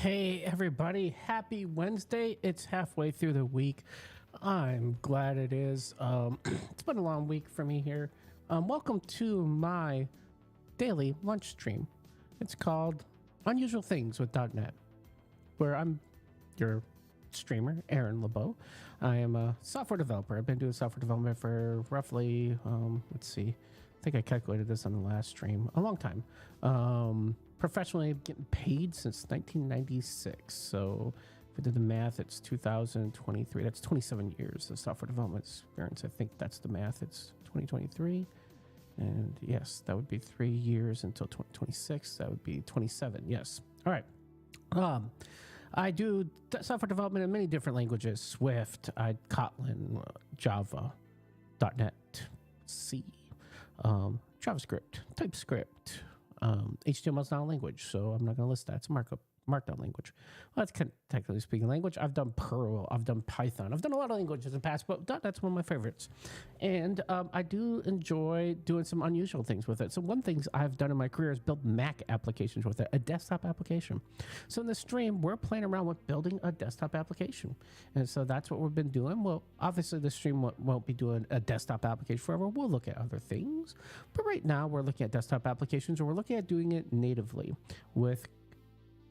Hey, everybody. Happy Wednesday. It's halfway through the week. I'm glad it is. It's been a long week for me here. Welcome to my daily lunch stream. It's called Unusual Things with .NET, where I'm your streamer, Aaron LeBeau. I am a software developer. I've been doing software development for roughly, let's see, I think I calculated this on the last stream, a long time. Professionally getting paid since 1996. So if I did the math, it's 2023. That's 27 years of software development experience. I think that's the math. It's 2023. And yes, that would be 3 years until 2026. That would be 27. Yes. All right. I do software development in many different languages: Swift, Kotlin, Java, .NET, C, JavaScript, TypeScript. HTML is not a language, so I'm not going to list that. It's a markdown language. Well, that's kind of technically speaking language. I've done Perl, I've done Python, I've done a lot of languages in the past, but that's one of my favorites. And I do enjoy doing some unusual things with it. So one thing I've done in my career is build Mac applications with it, a desktop application. So in the stream, we're playing around with building a desktop application. And so that's what we've been doing. Well, obviously the stream won't be doing a desktop application forever. We'll look at other things. But right now we're looking at desktop applications, and we're looking at doing it natively with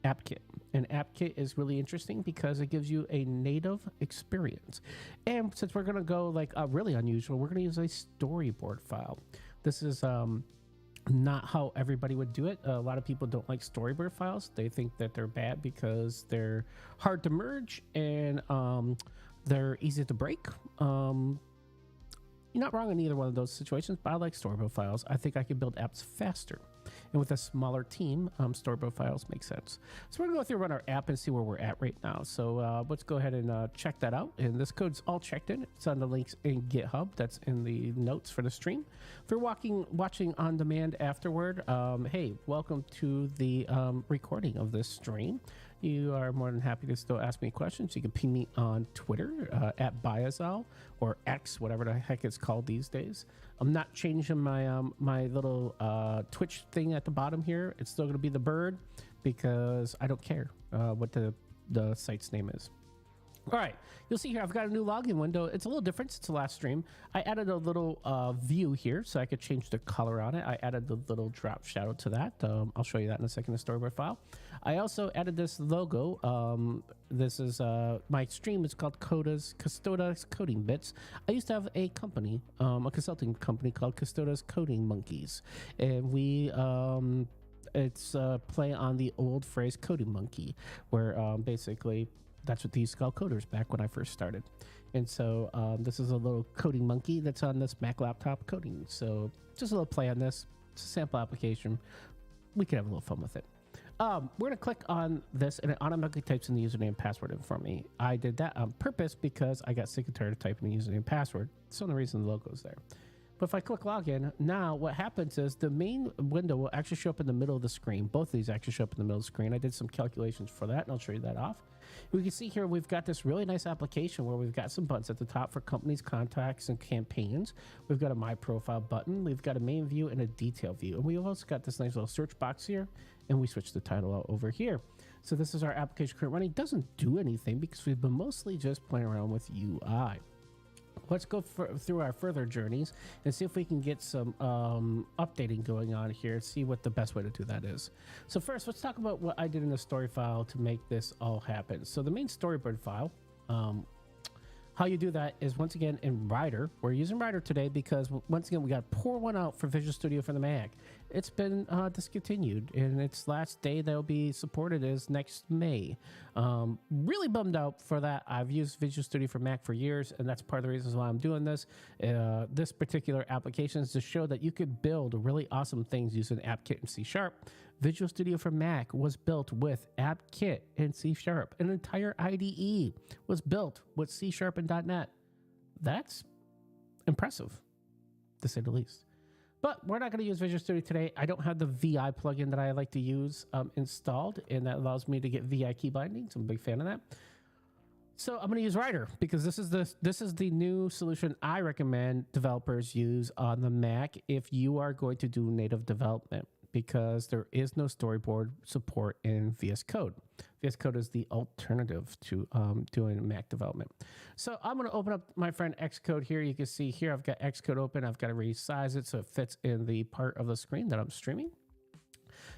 AppKit. And AppKit is really interesting because it gives you a native experience. And since we're going to go like really unusual, we're going to use a storyboard file. This is not how everybody would do it. A lot of people don't like storyboard files. They think that they're bad because they're hard to merge and they're easy to break. You're not wrong in either one of those situations, but I like storyboard files. I think I can build apps faster. And with a smaller team, storyboard files make sense. So we're going to go through and run our app and see where we're at right now. So let's go ahead and check that out. And this code's all checked in. It's on the links in GitHub. That's in the notes for the stream. If you're watching on demand afterward, hey, welcome to the recording of this stream. You are more than happy to still ask me questions. You can ping me on Twitter at Biazal or X, whatever the heck it's called these days. I'm not changing my my little Twitch thing at the bottom here. It's still going to be the bird because I don't care what the site's name is. All right, you'll see here I've got a new login window. It's a little different since the last stream. I added a little view here so I could change the color on it. I added the little drop shadow to that. I'll show you that in a second, the storyboard file. I also added this logo. This is my stream is called Custoda's Coding Bits. I used to have a company, a consulting company called Custoda's Coding Monkeys, and we it's play on the old phrase coding monkey, where basically that's what they used to call coders back when I first started. And so this is a little coding monkey that's on this Mac laptop coding. So just a little play on this. It's a sample application. We can have a little fun with it. We're going to click on this and it automatically types in the username and password in for me. I did that on purpose because I got sick and tired of typing the username and password. That's the only reason the logo's there. But if I click login, now what happens is the main window will actually show up in the middle of the screen. Both of these actually show up in the middle of the screen. I did some calculations for that, and I'll show you that off. We can see here we've got this really nice application where we've got some buttons at the top for companies, contacts, and campaigns. We've got a My Profile button. We've got a main view and a detail view. And we've also got this nice little search box here, and we switch the title out over here. So this is our application currently running. It doesn't do anything because we've been mostly just playing around with UI. Let's go through our further journeys and see if we can get some updating going on here, see what the best way to do that is. So first, let's talk about what I did in the story file to make this all happen. So the main storyboard file, how you do that is once again in Rider. We're using Rider today because once again, we got to pour one out for Visual Studio for the Mac. It's been discontinued, and its last day that will be supported is next May. Really bummed out for that. I've used Visual Studio for Mac for years, and that's part of the reasons why I'm doing this. This particular application is to show that you could build really awesome things using AppKit and C#. Visual Studio for Mac was built with AppKit and C#. An entire IDE was built with C# and .NET. That's impressive, to say the least. But we're not going to use Visual Studio today. I don't have the VI plugin that I like to use installed, and that allows me to get VI key bindings. I'm a big fan of that. So I'm going to use Rider because this is the new solution I recommend developers use on the Mac if you are going to do native development, because there is no storyboard support in VS Code. VS Code is the alternative to doing Mac development. So I'm going to open up my friend Xcode here. You can see here I've got Xcode open. I've got to resize it so it fits in the part of the screen that I'm streaming.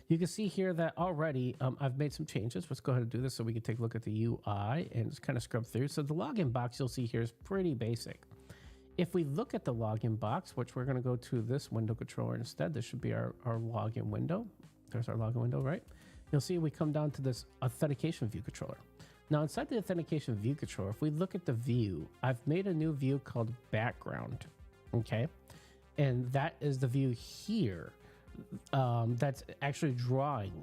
You can see here that already I've made some changes. Let's go ahead and do this so we can take a look at the UI and just kind of scrub through. So the login box you'll see here is pretty basic. If we look at the login box, which we're going to go to this window controller instead, this should be our login window. There's our login window, right? You'll see we come down to this authentication view controller. Now inside the authentication view controller, if we look at the view, I've made a new view called background, okay? And that is the view here that's actually drawing.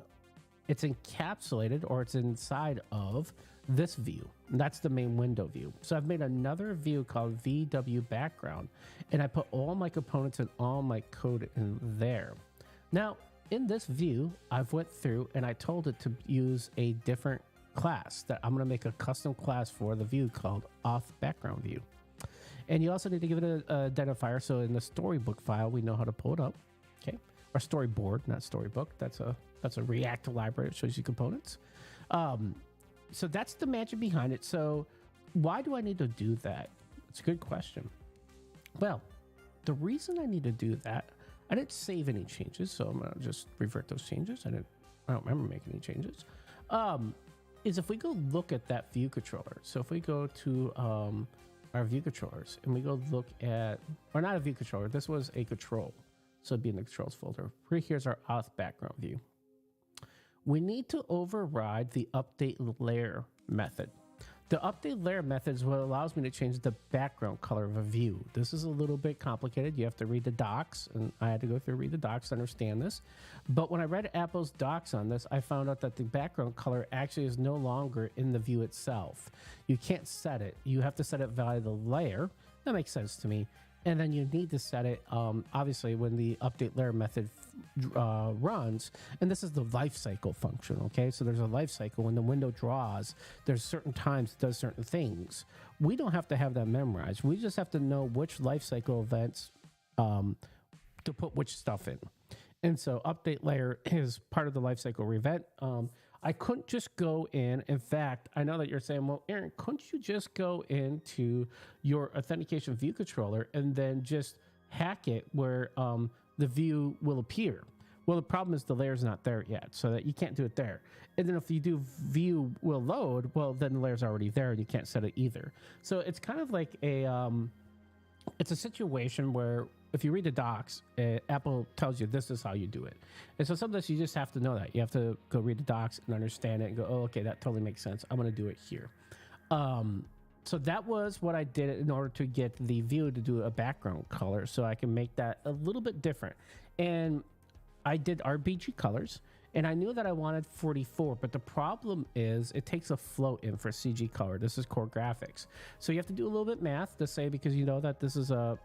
It's encapsulated, or it's inside of this view. And that's the main window view. So I've made another view called VW background, and I put all my components and all my code in there. Now, in this view, I've went through and I told it to use a different class that I'm going to make a custom class for the view called auth background view. And you also need to give it an identifier. So in the storybook file, we know how to pull it up. Okay. Or storyboard, not storybook. That's a React library that shows you components. So that's the magic behind it. So why do I need to do that? It's a good question. Well, the reason I need to do that, I didn't save any changes, so I'm gonna just revert those changes. I don't remember making any changes. Is if we go look at that view controller. So if we go to our view controllers and we go look at, or not a view controller, this was a control. So it'd be in the controls folder. Right here's our auth background view. We need to override the update layer method. The update layer method is what allows me to change the background color of a view. This is a little bit complicated. You have to read the docs, and I had to go through and read the docs to understand this. But when I read Apple's docs on this, I found out that the background color actually is no longer in the view itself. You can't set it. You have to set it via the layer. That makes sense to me. And then you need to set it, obviously, when the update layer method runs. And this is the life cycle function, okay? So there's a life cycle. When the window draws, there's certain times it does certain things. We don't have to have that memorized. We just have to know which life cycle events to put which stuff in. And so update layer is part of the life cycle event. I couldn't just go in. In fact, I know that you're saying, well, Aaron, couldn't you just go into your authentication view controller and then just hack it where the view will appear? Well, the problem is the layer's not there yet, so that you can't do it there. And then if you do view will load, well, then the layer's already there and you can't set it either. So it's kind of like it's a situation where if you read the docs, Apple tells you this is how you do it. And so sometimes you just have to know that. You have to go read the docs and understand it and go, oh, okay, that totally makes sense. I'm going to do it here. So that was what I did in order to get the view to do a background color so I can make that a little bit different. And I did RGB colors. And I knew that I wanted 44, but the problem is it takes a float in for CG color. This is core graphics. So you have to do a little bit math to say, because you know that this is a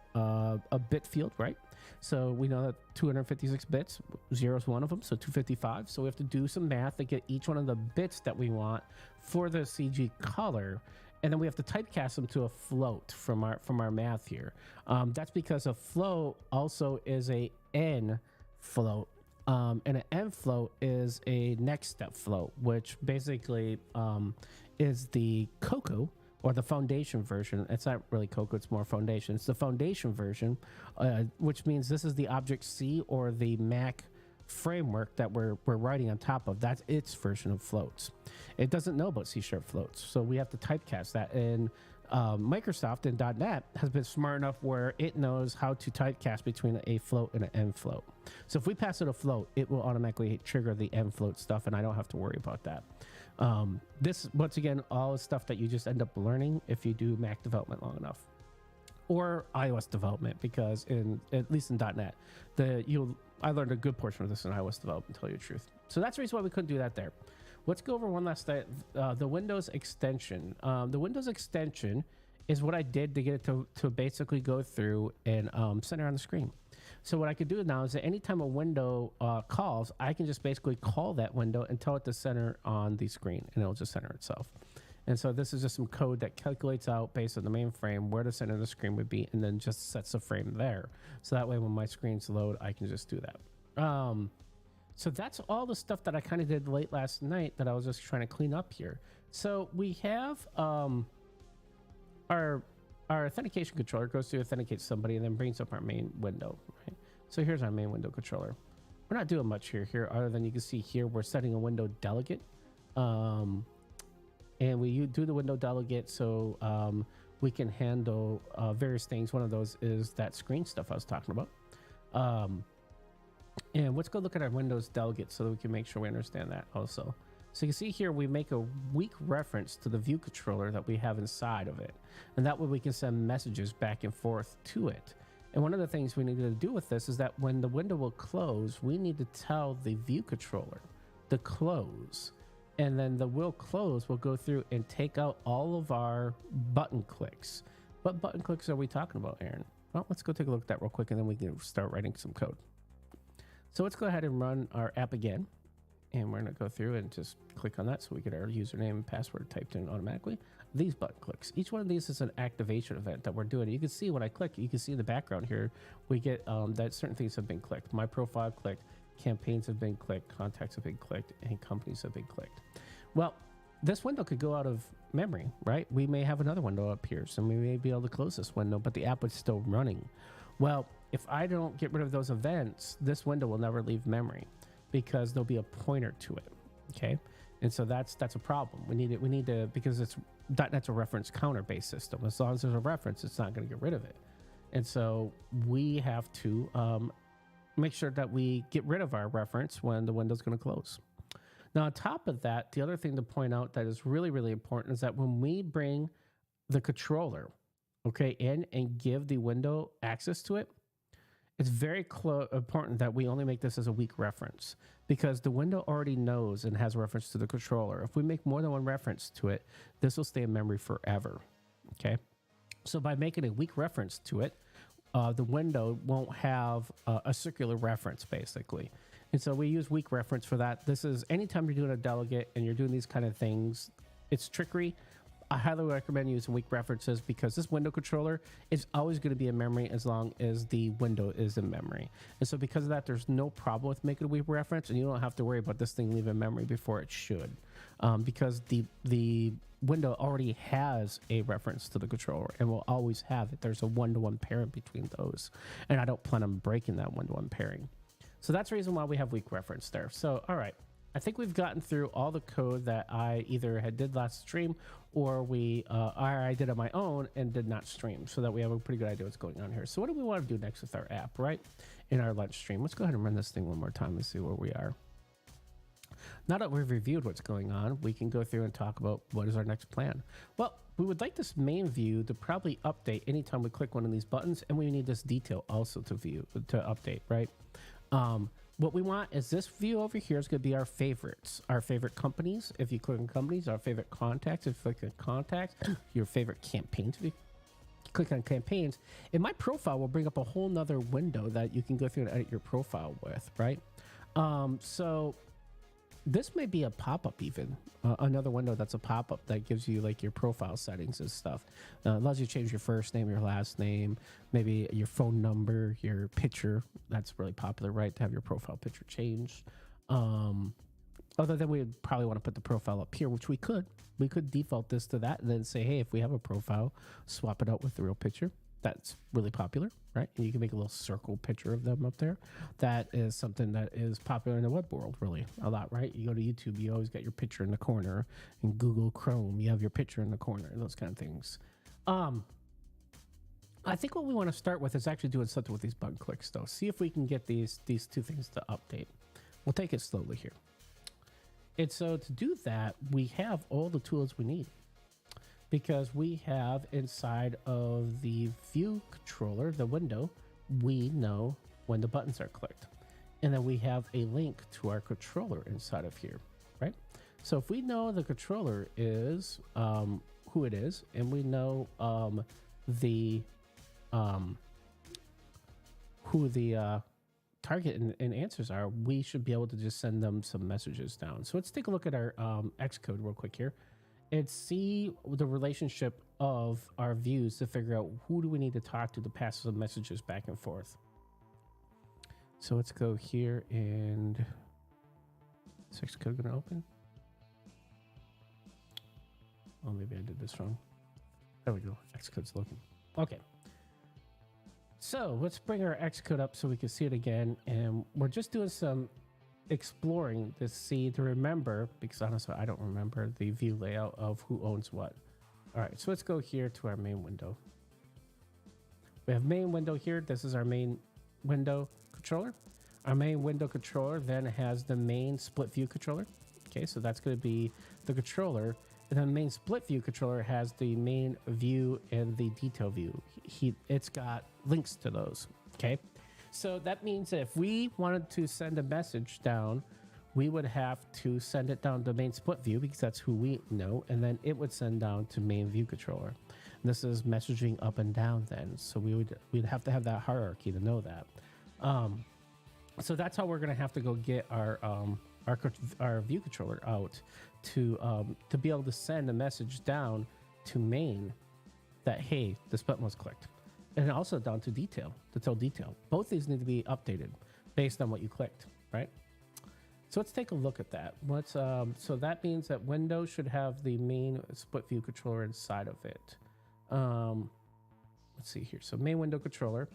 bit field, right? So we know that 256 bits, 0 is one of them, so 255. So we have to do some math to get each one of the bits that we want for the CG color. And then we have to typecast them to a float from our math here. That's because a float also is a N float. And an M float is a next step float, which basically is the Cocoa or the foundation version. It's not really Cocoa, it's more foundation. It's the foundation version, which means this is the Object-C or the Mac framework that we're writing on top of. That's its version of floats. It doesn't know about C# floats, so we have to typecast that. And Microsoft and .NET has been smart enough where it knows how to typecast between a float and an M float. So if we pass it a float, it will automatically trigger the M float stuff, and I don't have to worry about that. This, once again, all is stuff that you just end up learning if you do Mac development long enough, or iOS development, because at least in .NET, I learned a good portion of this in iOS development, to tell you the truth. So that's the reason why we couldn't do that there. Let's go over one last thing. The Windows extension. The Windows extension is what I did to get it to basically go through and center on the screen. So what I could do now is that anytime a window calls, I can just basically call that window and tell it to center on the screen, and it'll just center itself. And so this is just some code that calculates out based on the main frame where the center of the screen would be, and then just sets a frame there. So that way when my screens load, I can just do that. So that's all the stuff that I kind of did late last night that I was just trying to clean up here. So we have our authentication controller goes to authenticate somebody and then brings up our main window, right? So here's our main window controller. We're not doing much here other than you can see here we're setting a window delegate. And we do the window delegate so we can handle various things. One of those is that screen stuff I was talking about. And let's go look at our Windows delegate so that we can make sure we understand that also. So you can see here we make a weak reference to the view controller that we have inside of it. And that way we can send messages back and forth to it. And one of the things we need to do with this is that when the window will close, we need to tell the view controller to close. And then the will close will go through and take out all of our button clicks. What button clicks are we talking about, Aaron? Well, let's go take a look at that real quick and then we can start writing some code. So let's go ahead and run our app again. And we're going to go through and just click on that so we get our username and password typed in automatically. These button clicks. Each one of these is an activation event that we're doing. You can see when I click, you can see in the background here, we get that certain things have been clicked. My profile clicked, campaigns have been clicked, contacts have been clicked, and companies have been clicked. Well, this window could go out of memory, right? We may have another window up here, so we may be able to close this window, but the app is still running. Well, if I don't get rid of those events, this window will never leave memory, because there'll be a pointer to it, okay? And so that's a problem. We need to because it's .NET's a reference counter-based system. As long as there's a reference, it's not going to get rid of it. And so we have to make sure that we get rid of our reference when the window's going to close. Now, on top of that, the other thing to point out that is really, really important is that when we bring the controller, okay, in and give the window access to it, it's very important that we only make this as a weak reference, because the window already knows and has a reference to the controller. If we make more than one reference to it, this will stay in memory forever, okay? So by making a weak reference to it, the window won't have a circular reference, basically. And so we use weak reference for that. This is anytime you're doing a delegate and you're doing these kind of things, it's trickery. I highly recommend using weak references because this window controller is always going to be in memory as long as the window is in memory. And so because of that, there's no problem with making a weak reference, and you don't have to worry about this thing leaving memory before it should, because the window already has a reference to the controller and will always have it. There's a one-to-one pairing between those, and I don't plan on breaking that one-to-one pairing. So that's the reason why we have weak reference there. So, all right. I think we've gotten through all the code that I either did last stream or I did on my own and did not stream, so that we have a pretty good idea what's going on here. So what do we want to do next with our app, right? In our lunch stream. Let's go ahead and run this thing one more time and see where we are. Now that we've reviewed what's going on, we can go through and talk about what is our next plan. Well, we would like this main view to probably update anytime we click one of these buttons, and we need this detail also to update, right? What we want is this view over here is going to be our favorites, our favorite companies. If you click on companies, our favorite contacts. If you click on contacts, your favorite campaigns. If you click on campaigns, and my profile will bring up a whole nother window that you can go through and edit your profile with, right? So this may be a pop-up even, another window that's a pop-up that gives you like your profile settings and stuff. Allows you to change your first name, your last name, maybe your phone number, your picture. That's really popular, right? To have your profile picture changed. Other than we would probably want to put the profile up here, which we could. We could default this to that and then say, hey, if we have a profile, swap it out with the real picture. That's really popular, right? And you can make a little circle picture of them up there. That is something that is popular in the web world, really, a lot, right? You go to YouTube, you always got your picture in the corner. In Google Chrome, you have your picture in the corner, those kind of things. I think what we want to start with is actually doing something with these button clicks, though. See if we can get these two things to update. We'll take it slowly here. And so to do that, we have all the tools we need, because we have inside of the view controller, the window, we know when the buttons are clicked. And then we have a link to our controller inside of here, right? So if we know the controller is who it is, and we know who the target and answers are, we should be able to just send them some messages down. So let's take a look at our Xcode real quick here. And see the relationship of our views to figure out who do we need to talk to pass some messages back and forth. So let's go here and Is Xcode gonna open? Oh, maybe I did this wrong. There we go. Xcode's looking. Okay. So let's bring our Xcode up so we can see it again. And we're just doing some exploring to remember, because honestly, I don't remember the view layout of who owns what. All right, so let's go here to our main window. We have main window here. This is our main window controller. Our main window controller then has the main split view controller. Okay, so that's going to be the controller. And then the main split view controller has the main view and the detail view. It's got links to those. Okay, so that means that if we wanted to send a message down, we would have to send it down to main split view because that's who we know, and then it would send down to main view controller. And this is messaging up and down then, so we'd have to have that hierarchy to know that. So that's how we're gonna have to go get our view controller out to be able to send a message down to main that hey, this button was clicked, and also down to detail to tell detail. Both these need to be updated based on what you clicked, right? So let's take a look at that. So that means that Windows should have the main split view controller inside of it. Let's see here. So main window controller,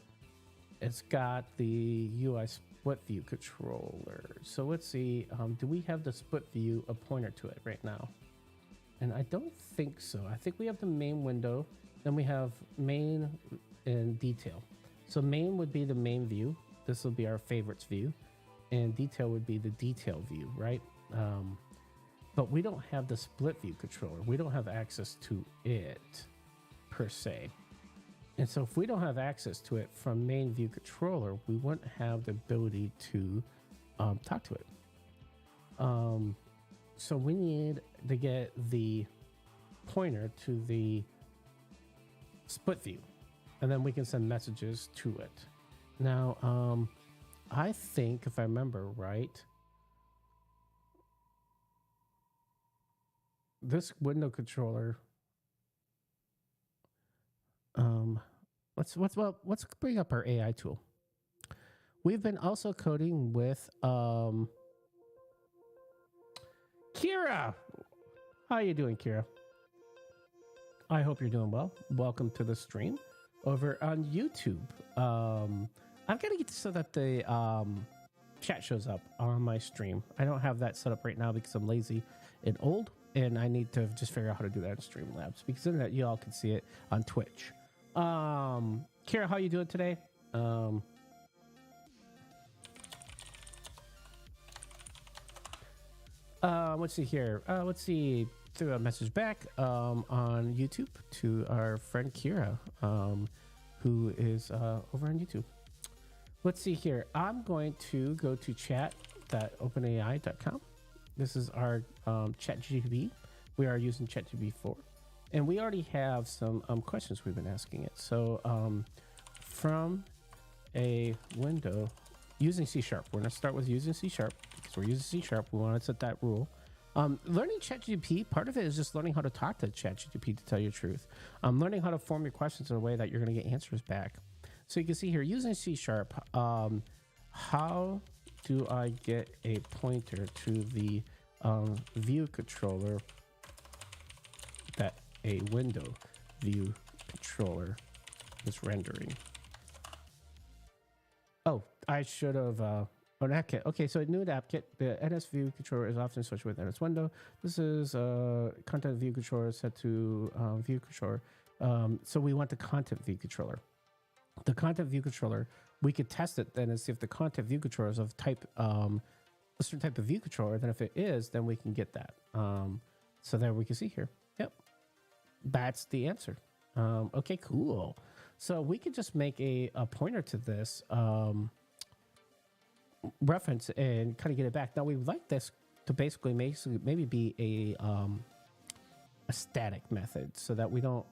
it's got the UI split view controller. So let's see, do we have the split view a pointer to it right now? And I don't think so. I think we have the main window, then we have main and detail. So main would be the main view. This will be our favorites view. And detail would be the detail view, right? But we don't have the split view controller. We don't have access to it per se. And so if we don't have access to it from main view controller, we wouldn't have the ability to talk to it. So we need to get the pointer to the split view, and then we can send messages to it. Now, I think if I remember right, this window controller, let's bring up our AI tool. We've been also coding with Kira. How you doing, Kira? I hope you're doing well. Welcome to the stream over on YouTube. I've got to get so that the chat shows up on my stream. I don't have that set up right now because I'm lazy and old, and I need to just figure out how to do that in Streamlabs, because then that you all can see it on Twitch. Kira, how you doing today? Let's see here. Let's see. Threw a message back on YouTube to our friend Kira, who is over on YouTube. Let's see here. I'm going to go to chat.openai.com. This is our ChatGPT. We are using ChatGPT 4. And we already have some questions we've been asking it. So from a window using C#, we're going to start with using C#, because we're using C#. We want to set that rule. Learning ChatGPT, part of it is just learning how to talk to ChatGPT, to tell you the truth. Learning how to form your questions in a way that you're going to get answers back. So you can see here, using C#, how do I get a pointer to the view controller that a window view controller is rendering? Oh, I should have... an AppKit. Okay, so new to AppKit, the NS view controller is often switched with NS window. This is content view controller set to view controller. So we want the content view controller. The content view controller, we could test it then and see if the content view controller is of type a certain type of view controller. Then if it is, then we can get that. So there we can see here. Yep, that's the answer. Okay, cool. So we could just make a pointer to this reference and kind of get it back. Now we would like this to basically maybe be a static method, so that we don't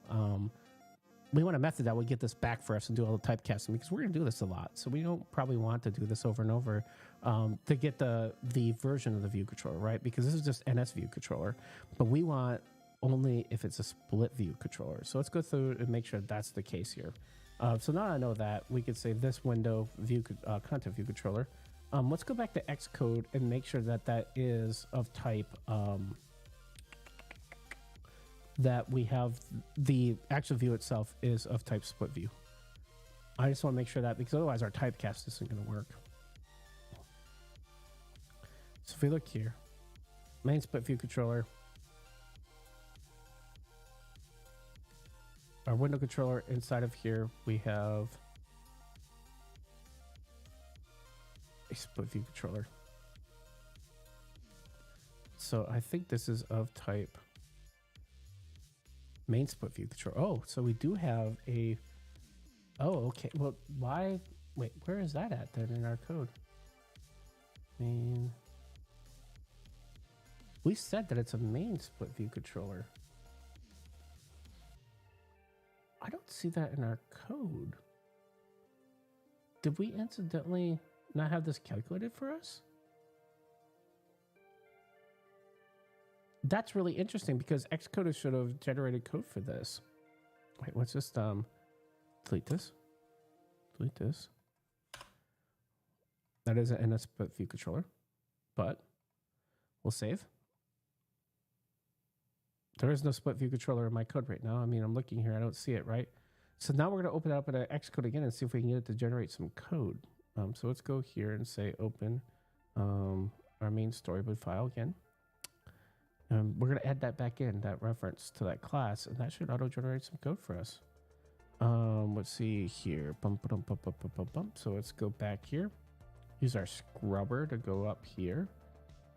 we want a method that would get this back for us and do all the typecasting, because we're going to do this a lot. So we don't probably want to do this over and over to get the version of the view controller, right? Because this is just NS view controller, but we want only if it's a split view controller. So let's go through and make sure that's the case here. So now I know that we could say this window view content view controller Let's go back to Xcode and make sure that that is of type, that we have the actual view itself is of type split view. I just want to make sure that, because otherwise our typecast isn't going to work. So if we look here, main split view controller, our window controller, inside of here we have a split view controller. So I think this is of type main split view controller. Oh, so we do have a, oh, okay. Well, why, wait, where is that at then in our code? Main. We said that it's a main split view controller. I don't see that in our code. Did we incidentally not have this calculated for us? That's really interesting because Xcode should have generated code for this. Wait, let's just delete this. Delete this. That isn't in a split view controller, but we'll save. There is no split view controller in my code right now. I mean, I'm looking here, I don't see it, right? So now we're going to open it up in Xcode again and see if we can get it to generate some code. So let's go here and say open our main storyboard file again. We're going to add that back in, that reference to that class, and that should auto-generate some code for us. Let's see here. So let's go back here. Use our scrubber to go up here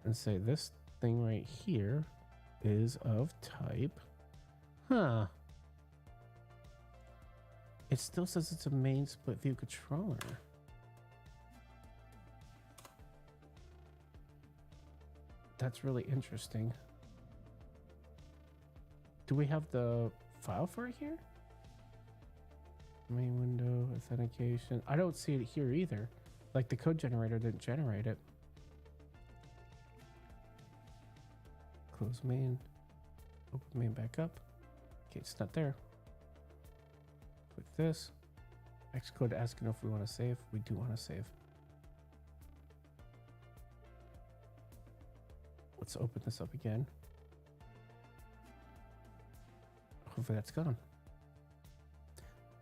and say this thing right here is of type. Huh. It still says it's a main split view controller. That's really interesting. Do we have the file for it here? Main window, authentication. I don't see it here either. Like the code generator didn't generate it. Close main. Open main back up. Okay, it's not there. Click this. Xcode asking if we want to save. We do want to save. Let's open this up again. Hopefully that's gone.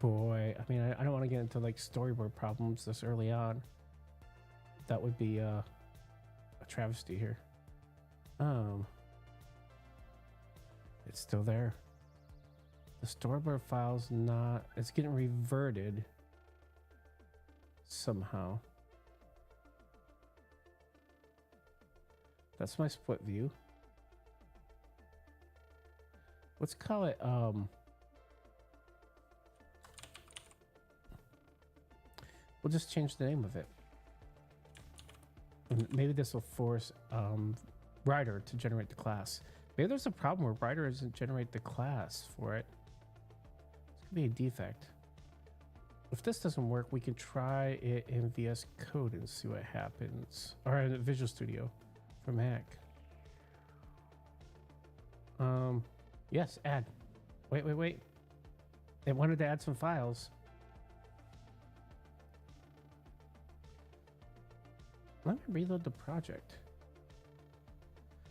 Boy, I mean, I don't want to get into like storyboard problems this early on. That would be a travesty here. It's still there. The storyboard file's not, it's getting reverted somehow. That's my split view. Let's call it, we'll just change the name of it. And maybe this will force Rider to generate the class. Maybe there's a problem where Rider doesn't generate the class for it. This could be a defect. If this doesn't work, we can try it in VS Code and see what happens. Or in Visual Studio for Mac. Yes, add. Wait. It wanted to add some files. Let me reload the project.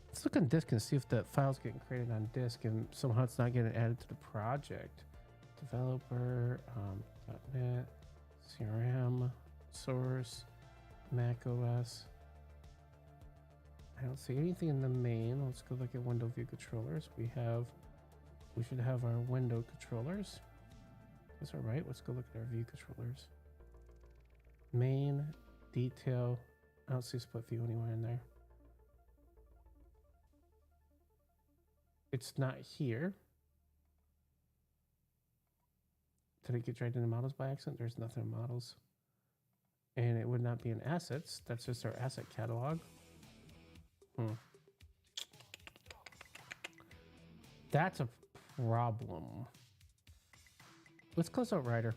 Let's look on disk and see if the file's getting created on disk and somehow it's not getting added to the project. Developer, .NET, CRM, source, macOS. I don't see anything in the main. Let's go look at window view controllers. We should have our window controllers. That's all right. Let's go look at our view controllers. Main, detail. I don't see split view anywhere in there. It's not here. Did it get dragged into models by accident? There's nothing in models. And it would not be in assets. That's just our asset catalog. That's a problem. Let's close out Rider.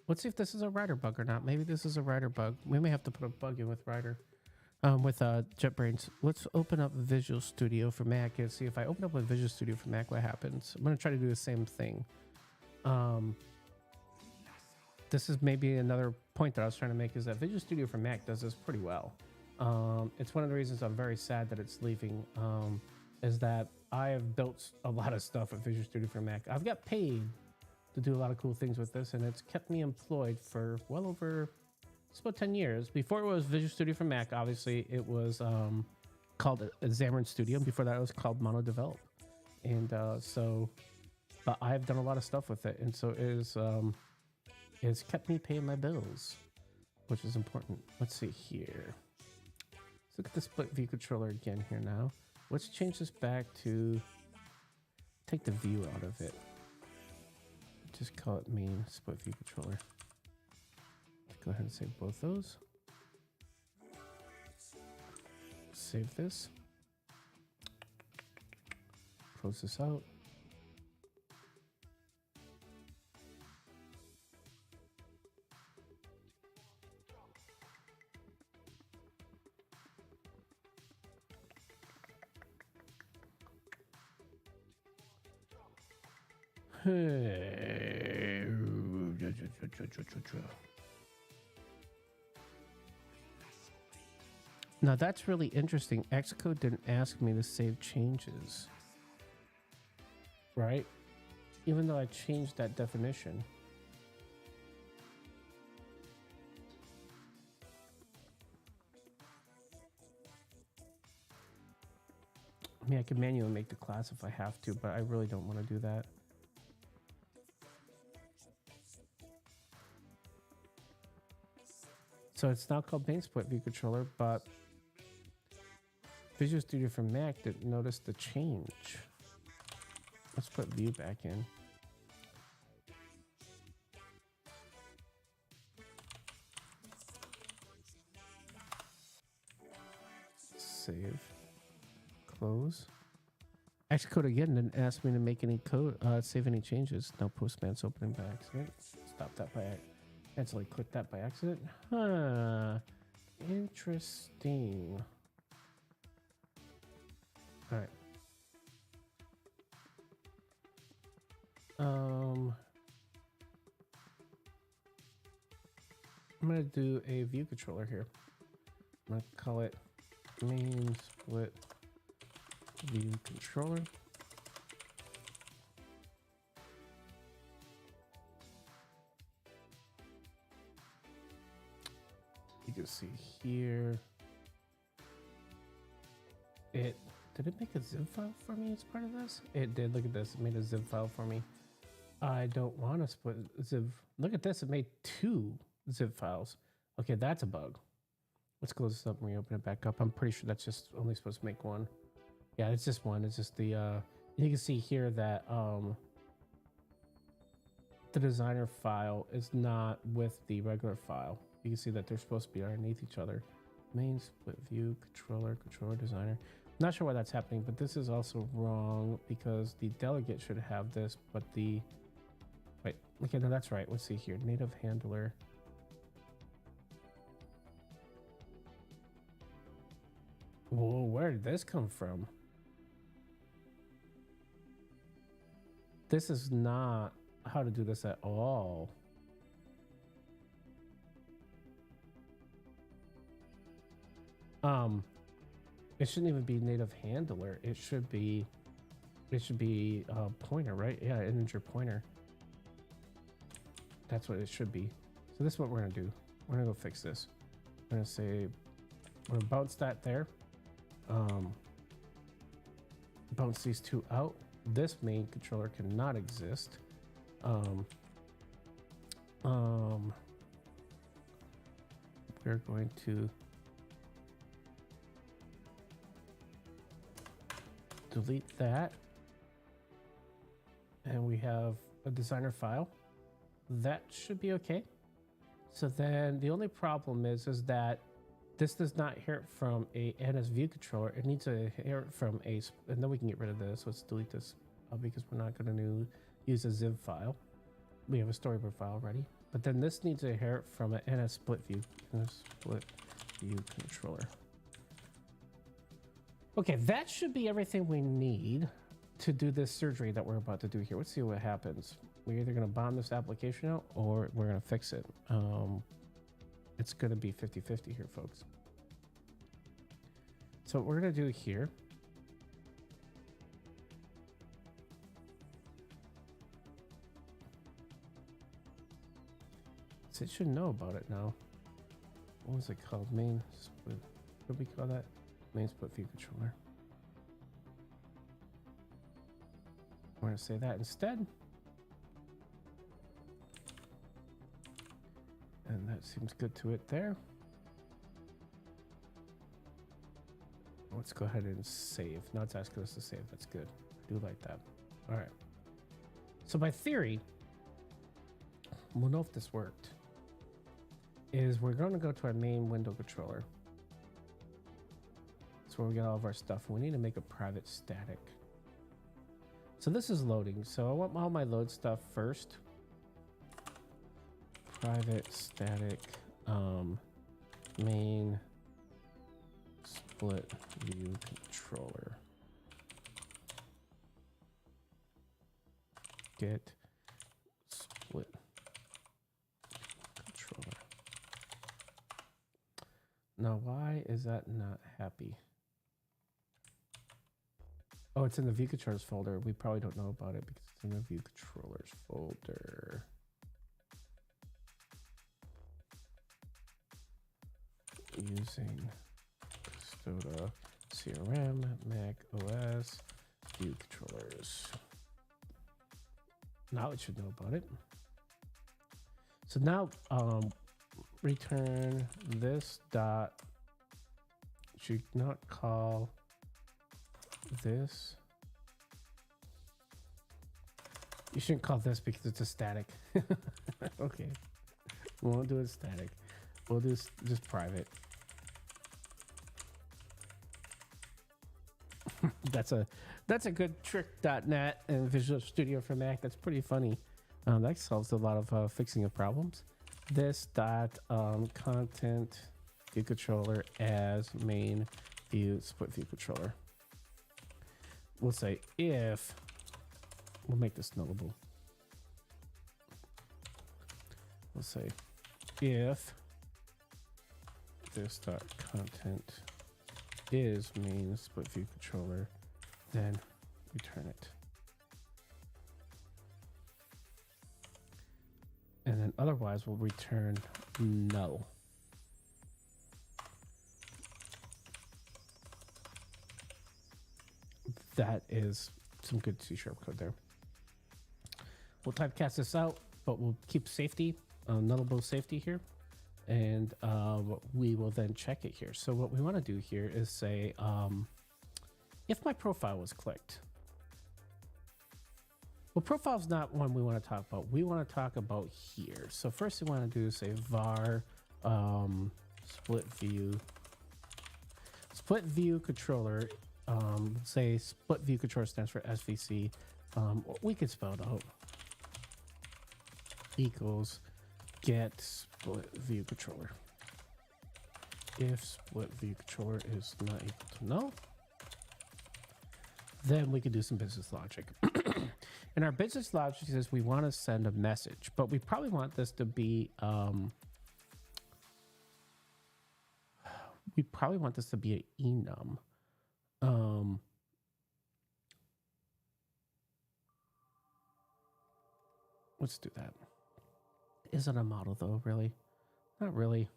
Let's see if this is a Rider bug or not. Maybe this is a Rider bug. We may have to put a bug in with Rider. With JetBrains. Let's open up Visual Studio for Mac and see if I open up with Visual Studio for Mac, what happens. I'm going to try to do the same thing. This is maybe another point that I was trying to make is that Visual Studio for Mac does this pretty well. It's one of the reasons I'm very sad that it's leaving, is that I have built a lot of stuff with Visual Studio for Mac. I've got paid to do a lot of cool things with this, and it's kept me employed for well over, it's about 10 years. Before it was Visual Studio for Mac, obviously it was called Xamarin Studio. Before that, it was called MonoDevelop. And but I've done a lot of stuff with it, and so it's kept me paying my bills, which is important. Let's see here. Let's look at the split view controller again here now. Let's change this back to take the view out of it. Just call it main split view controller. Go ahead and save both those. Save this. Close this out. Now that's really interesting. Xcode didn't ask me to save changes, right? Even though I changed that definition. I mean, I can manually make the class if I have to, but I really don't want to do that. So it's now called main split view controller, but Visual Studio for Mac didn't notice the change. Let's put view back in. Save. Close. Xcode again didn't ask me to make any code, save any changes. No Postman's opening by accident. Stop that by accidentally click that by accident. Huh. Interesting. All right. I'm gonna do a view controller here. I'm gonna call it main split view controller. You can see here, did it make a zip file for me as part of this? It did. Look at this. It made a zip file for me. I don't want to split zip. Look at this. It made 2 zip files. Okay, that's a bug. Let's close this up and reopen it back up. I'm pretty sure that's just only supposed to make 1. Yeah, it's just 1. It's just the, you can see here that the designer file is not with the regular file. You can see that they're supposed to be underneath each other. Main split view, controller designer. Not sure why that's happening, but this is also wrong because the delegate should have this, but the, wait, okay, no, that's right. Let's see here. Native handler. Whoa, where did this come from? This is not how to do this at all. It shouldn't even be native handler. It should be pointer, right? Yeah, integer pointer. That's what it should be. So this is what we're gonna do. We're gonna go fix this. We're gonna say, we're gonna bounce that there. Bounce these 2 out. This main controller cannot exist. We're going to delete that, and we have a designer file. That should be okay. So then the only problem is that this does not hear it from a NS view controller. It needs to hear it from a, and then we can get rid of this. Let's delete this because we're not going to use a zip file. We have a storyboard file already, but then this needs to hear it from an NS split view controller. Okay, that should be everything we need to do this surgery that we're about to do here. Let's see what happens. We're either going to bomb this application out or we're going to fix it. it's going to be 50-50 here, folks. So what we're going to do here, so it should know about it now. What was it called? Main split. What do we call that? Main split view controller. We're going to say that instead. And that seems good to it there. Let's go ahead and save. Now it's asking us to save. That's good. I do like that. All right. So by theory, we'll know if this worked. Is we're going to go to our main window controller. That's where we get all of our stuff. And we need to make a private static. So this is loading. So I want all my load stuff first. Private static main split view controller. Get split controller. Now, why is that not happy? Oh, it's in the view controllers folder. We probably don't know about it because it's in the view controllers folder. Using Custoda CRM, MacOS, view controllers. Now it should know about it. So now return this dot. Should not call this. You shouldn't call this because it's a static. Okay. We won't do it static. We'll do just private. That's a good trick.net and Visual Studio for Mac. That's pretty funny. That solves a lot of fixing of problems. This dot content view controller as main view split view controller. We'll say if we'll make this nullable. We'll say if this dot content is main split view controller, then return it. And then otherwise we'll return null. That is some good C# code there. We'll typecast this out, but we'll keep safety, nullable safety here. And we will then check it here. So what we want to do here is say, if my profile was clicked. Well, profile's not one we want to talk about. We want to talk about here. So first we want to do is say var split view controller. Say split view controller stands for SVC. We could spell it out. Equals get split view controller. If split view controller is not equal to null, then we can do some business logic. And our business logic says we want to send a message, but we probably want this to be an enum. Let's do that. Is it a model though, really? Not really.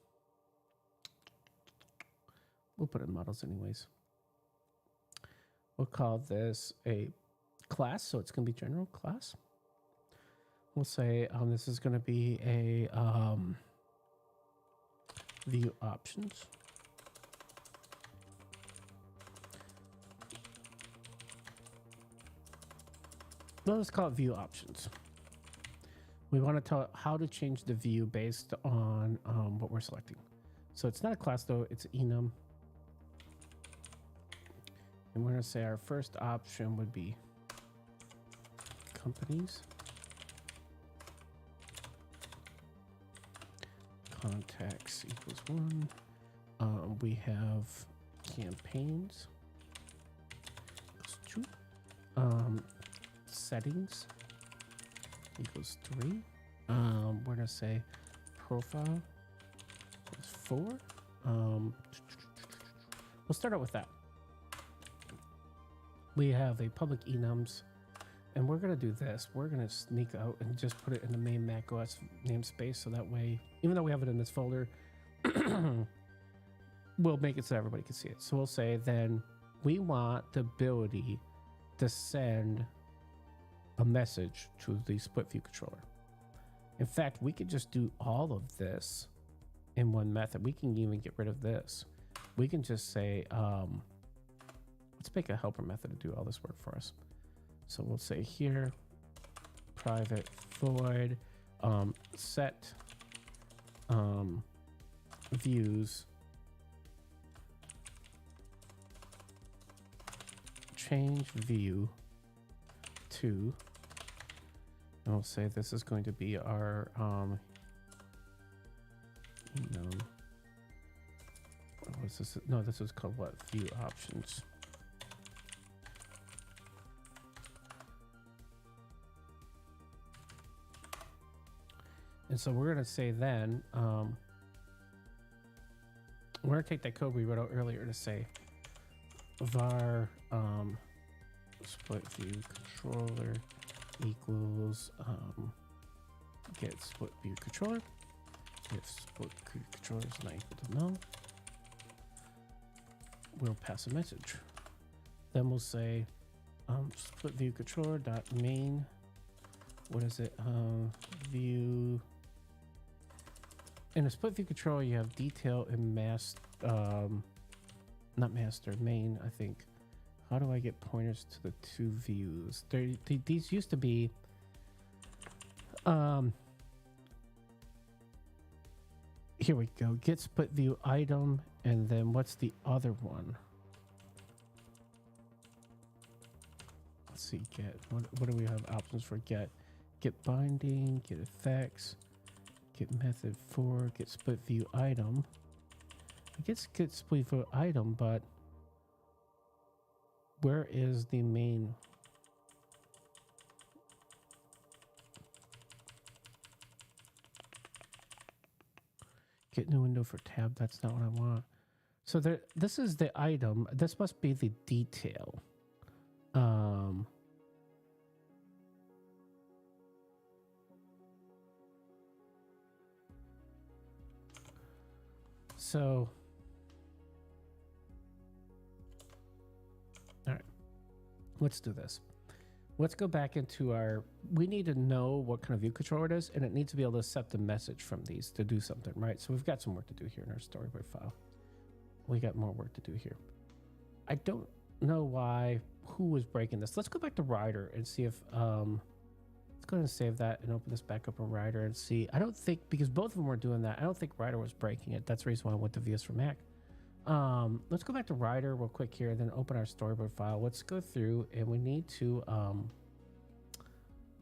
We'll put in models anyways. We'll call this a class, so it's going to be general class. We'll say this is going to be a view options. Well, let's call it view options. We want to tell it how to change the view based on what we're selecting. So it's not a class though, it's enum. And we're going to say our first option would be companies, contacts equals 1. We have campaigns equals 2. Settings equals 3. We're going to say profile before. We'll start out with that. We have a public enums, and we're going to do this. We're going to sneak out and just put it in the main macOS namespace, so that way, even though we have it in this folder, we'll make it so everybody can see it. So we'll say then we want the ability to send a message to the split view controller. In fact, we could just do all of this in one method. We can even get rid of this. We can just say, let's make a helper method to do all this work for us. So we'll say here, private void, set views, change view to, and we'll say this is going to be our, what was this? No, this is called what? View options. And so we're going to say then, we're going to take that code we wrote out earlier to say var split view controller equals get split view controller. If split view controller is not equal to null, we'll pass a message. Then we'll say split view controller dot main. What is it? View. In a split view controller, you have detail and not master, main, I think. How do I get pointers to the two views? These used to be here we go. Get split view item, and then what's the other one? Let's see, get. What do we have options for get? Get binding, get effects, get method for, get split view item. I guess get split view item, but where is the main? Get new window for tab. That's not what I want. So this is the item. This must be the detail. So, all right, let's do this. Let's go back into our, we need to know what kind of view controller it is, and it needs to be able to accept the message from these to do something, right? So we've got some work to do here in our storyboard file. We got more work to do here. I don't know who was breaking this. Let's go back to Rider and see if, let's go ahead and save that and open this back up in Rider and see. I don't think, because both of them were doing that, I don't think Rider was breaking it. That's the reason why I went to VS for Mac. Let's go back to Rider real quick here and then open our storyboard file. Let's go through, and we need to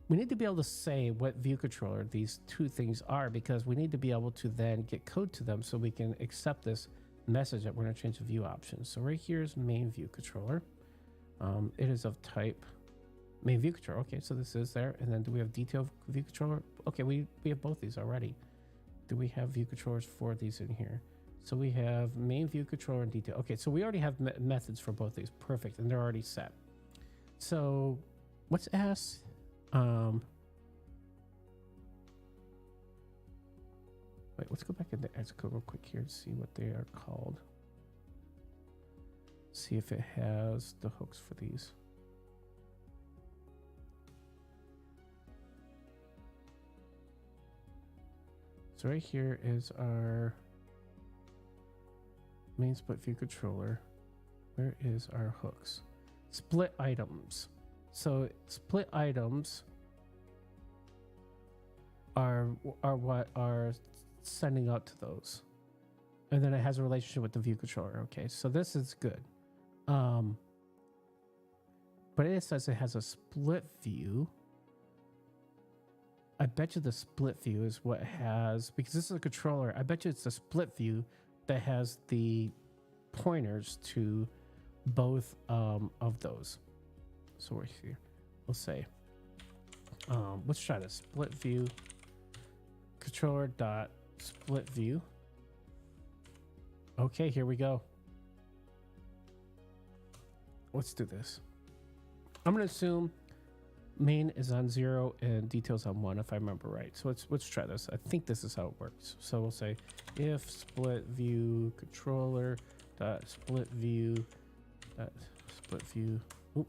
be able to say what view controller these two things are, because we need to be able to then get code to them so we can accept this message that we're going to change the view options. So right here is main view controller. It is of type main view controller. Okay, so this is there. And then do we have detail view controller? Okay, we have both these already. Do we have view controllers for these in here? So we have main view controller and detail. Okay, so we already have methods for both these. Perfect, and they're already set. So let's ask, wait, let's go back into Xcode real quick here and see what they are called. See if it has the hooks for these. So right here is our main split view controller. Where is our hooks? Split items. So split items are what are sending out to those. And then it has a relationship with the view controller. Okay, so this is good. But it says it has a split view. I bet you the split view is what has, because this is a controller, I bet you it's the split view that has the pointers to both of those. So we're here. We'll say, let's try this. Split view controller dot split view. Okay, here we go. Let's do this. I'm going to assume main is on 0 and details on 1, if I remember right. So let's try this. I think this is how it works. So we'll say if split view controller dot split view dot split view. Oop.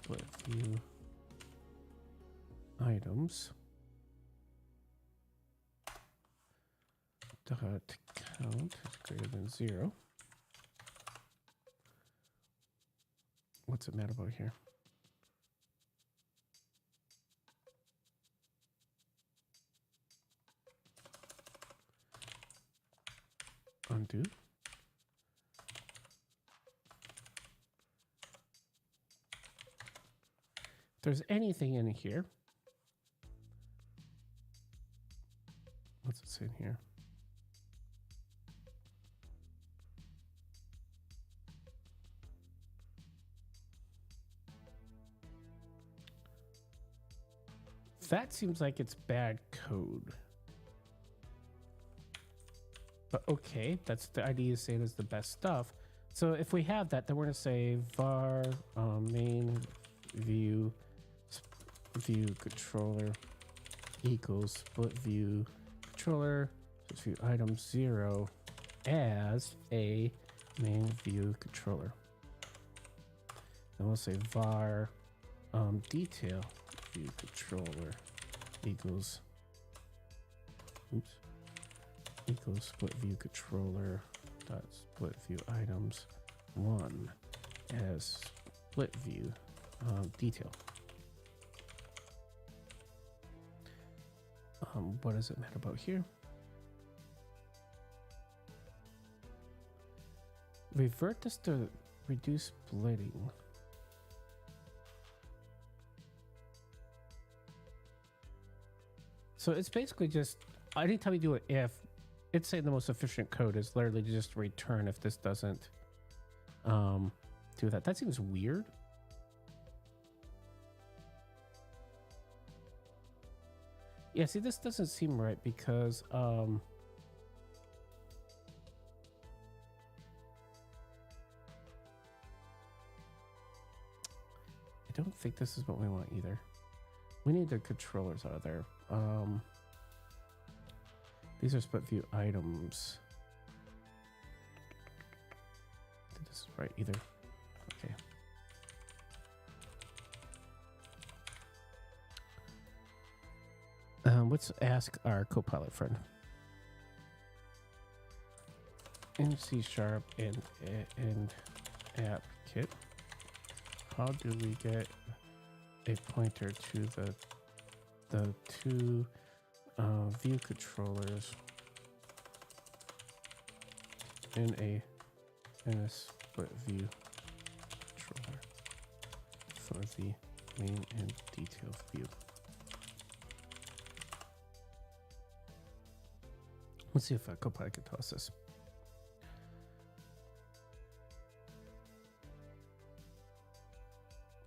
Split view items dot count is greater than 0. What's it mad about here? Undo. If there's anything in here, what's it say in here? That seems like it's bad code. But okay, that's the idea, is saying is the best stuff. So if we have that, then we're going to say var main view controller equals split view controller split view item 0 as a main view controller. And we'll say var detail view controller equals split view controller dot split view items 1 as split view detail. What does it matter about here? Revert this to reduce splitting. So it's basically just, anytime you do an if, it's saying the most efficient code is literally just return if this doesn't do that. That seems weird. Yeah, see, this doesn't seem right because I don't think this is what we want either. We need the controllers out of there. These are split view items. I think this is right either. Okay. Let's ask our Copilot friend. In C# and AppKit, how do we get a pointer to the two view controllers in a split view controller for the main and detail view? Let's see if Copilot can tell us this.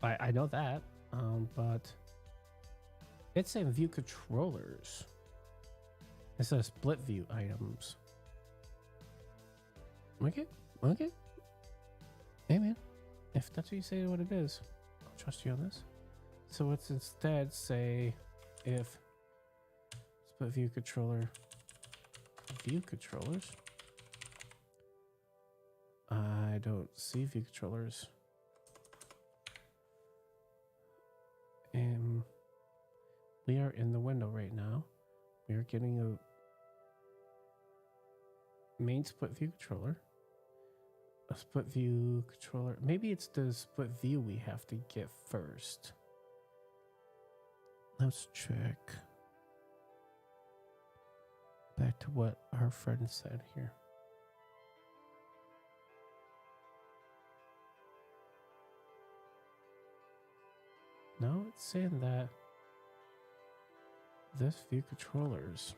I know that, but it's saying view controllers. It says split view items. Okay. Hey man, if that's what you say what it is, I'll trust you on this. So let's instead say if split view controller view controllers. I don't see view controllers. And we are in the window right now. We are getting a main split view controller. A split view controller. Maybe it's the split view we have to get first. Let's check. Back to what our friend said here. No, it's saying that this view controllers.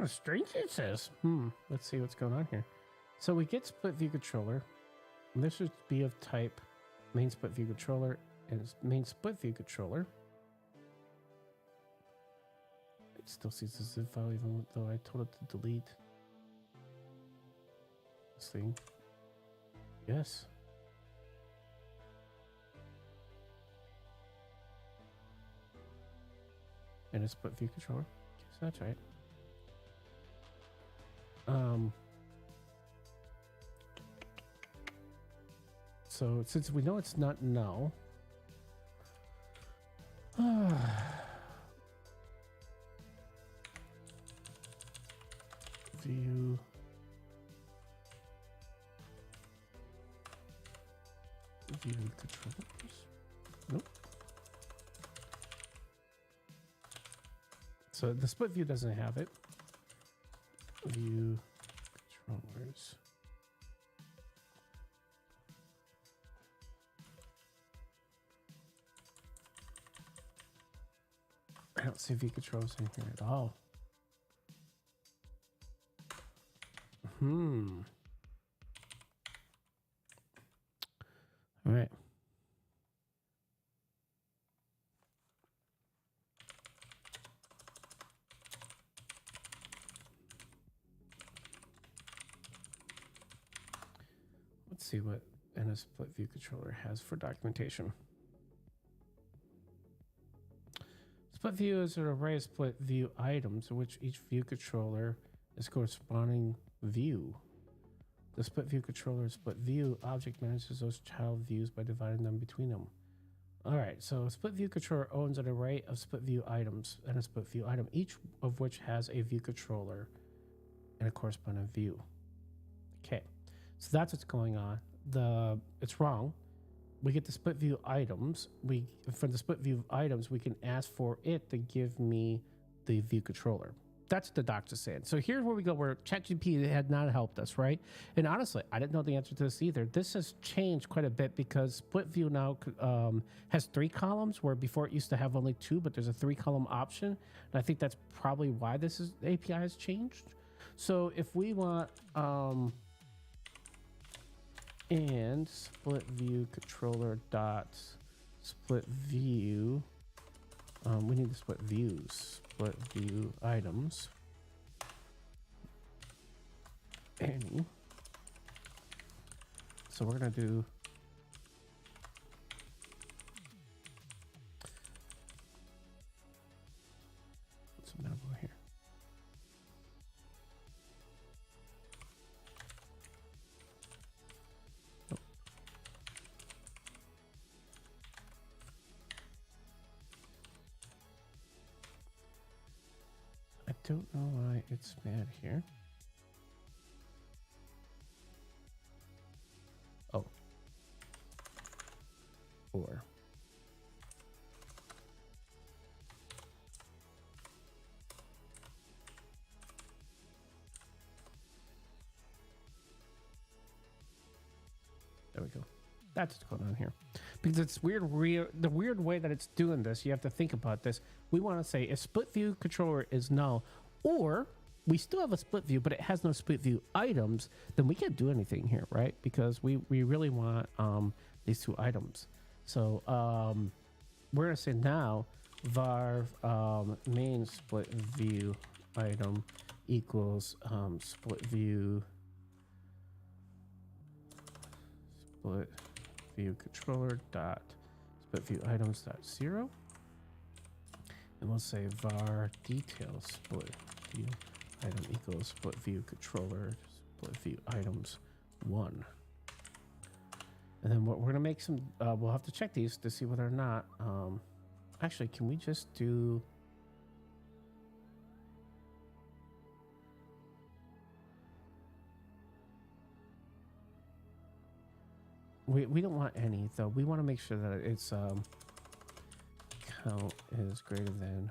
Strange it says. Let's see what's going on here. So we get split view controller. And this should be of type main split view controller and main split view controller. It still sees the zip file even though I told it to delete this thing. Yes. And a split view controller. Yes, that's right. So since we know it's not null, view controllers. Nope. So the split view doesn't have it. View controllers. I don't see view controllers in here at all. All right. Let's see what a split view controller has for documentation. Split view is an array of split view items in which each view controller is corresponding view. The split view controller split view object manages those child views by dividing them between them. All right, so a split view controller owns an array of split view items and a split view item, each of which has a view controller and a corresponding view. Okay, so that's what's going on. It's wrong. We get the split view items. For the split view items, we can ask for it to give me the view controller. That's what the docs are saying. So here's where we go, where ChatGPT had not helped us, right? And honestly, I didn't know the answer to this either. This has changed quite a bit because split view now has 3 columns, where before it used to have only 2, but there's a 3-column option. And I think that's probably why the API has changed. So if we want and split view controller dot split view, we need to split views, split view items, any. So we're gonna do what's the number here? I don't know why it's mad here. Oh. Or. There we go. That's what's going on here. Because it's weird, the weird way that it's doing this, you have to think about this. We want to say if split view controller is null, or we still have a split view, but it has no split view items, then we can't do anything here, right? Because we really want these 2 items. So we're going to say now var main split view item equals split view controller dot split view items dot 0, and we'll say var detail split view item equals split view controller split view items 1. And then what we're gonna make some we'll have to check these to see whether or not actually, can we just do we don't want any though. We want to make sure that it's count is greater than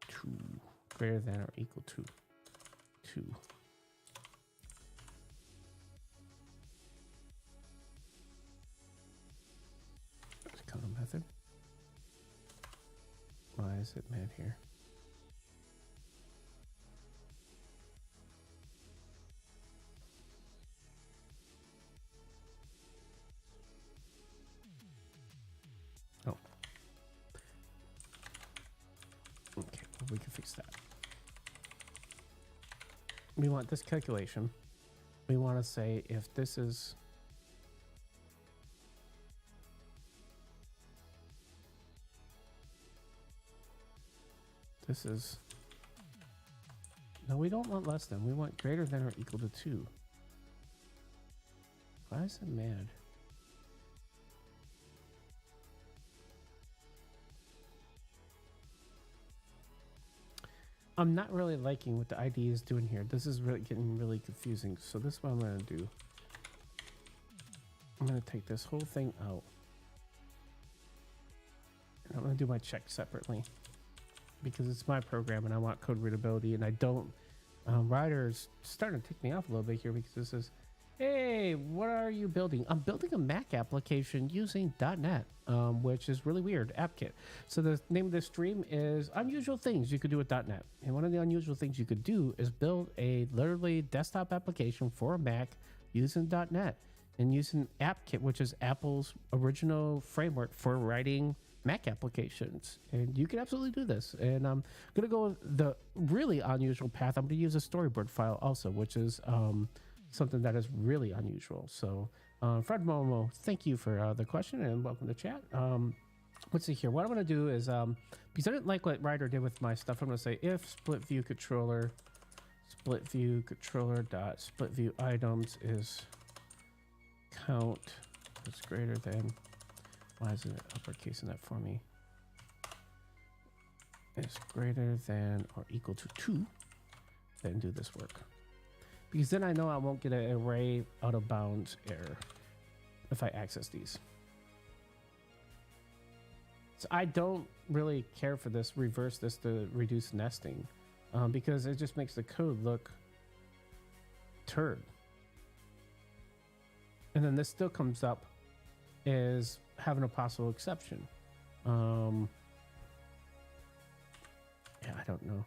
2, greater than or equal to 2. Let's count a method. Why is it mad here? Oh. Okay, well, we can fix that. we want this calculation. We want to say if this is no, we don't want less than. We want greater than or equal to 2. Why is it mad? I'm not really liking what the IDE is doing here. This is really getting really confusing. So this is what I'm going to do. I'm going to take this whole thing out. And I'm going to do my check separately because it's my program and I want code readability, and I don't. Rider's starting to tick me off a little bit here because this is, hey, what are you building? I'm building a Mac application using .NET, which is really weird, AppKit. So the name of this stream is Unusual Things You Could Do with .NET. And one of the unusual things you could do is build a literally desktop application for a Mac using .NET and using AppKit, which is Apple's original framework for writing Mac applications. And you can absolutely do this. And I'm going to go the really unusual path. I'm going to use a storyboard file also, which is something that is really unusual. So Fred Momo, thank you for the question and welcome to chat. Let's see here. What I'm going to do is, because I didn't like what Ryder did with my stuff, I'm going to say if split view controller dot split view items is count is greater than, why is it uppercasing that for me? Is greater than or equal to 2, then do this work. Because then I know I won't get an array out of bounds error if I access these. So I don't really care for this, reverse this to reduce nesting, because it just makes the code look turd. And then this still comes up as having a possible exception. Yeah, I don't know.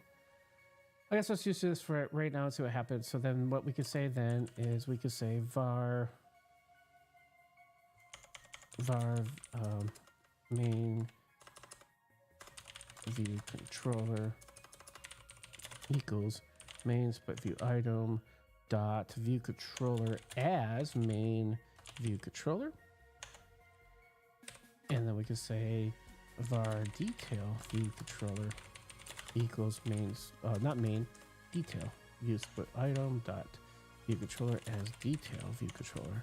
I guess let's use this for right now and see what happens. So then what we could say then is we could say var main view controller equals main split view item dot view controller as main view controller. And then we could say var detail view controller equals mains, not main, detail view split item dot view controller as detail view controller.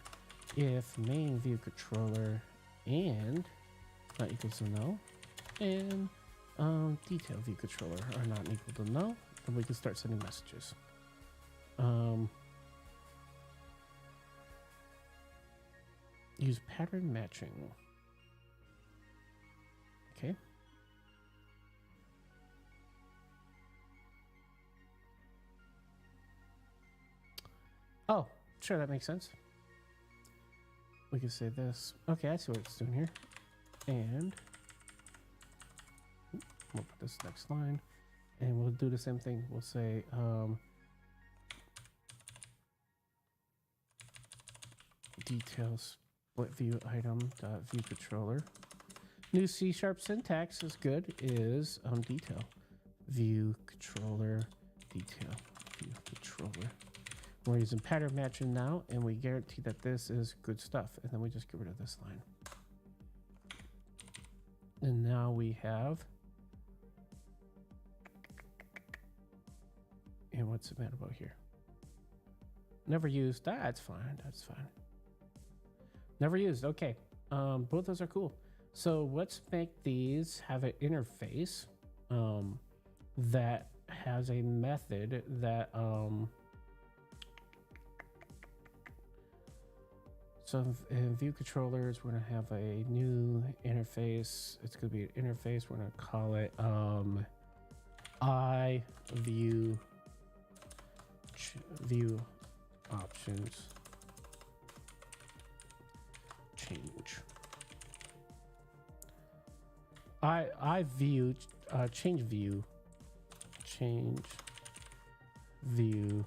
If main view controller and not equals to null and detail view controller are not equal to null, then we can start sending messages. Use pattern matching. Okay. Oh, sure, that makes sense. We can say this. Okay, I see what it's doing here. And we'll put this next line, and we'll do the same thing. We'll say details split view item dot view controller. New C# syntax is good. Is detail view controller detail view controller. We're using pattern matching now, and we guarantee that this is good stuff. And then we just get rid of this line. And now we have, and what's the matter about here? Never used. That's fine. That's fine. Never used. Okay. Both those are cool. So let's make these have an interface that has a method that so in view controllers, we're gonna have a new interface. It's gonna be an interface. We're gonna call it view options change. Change view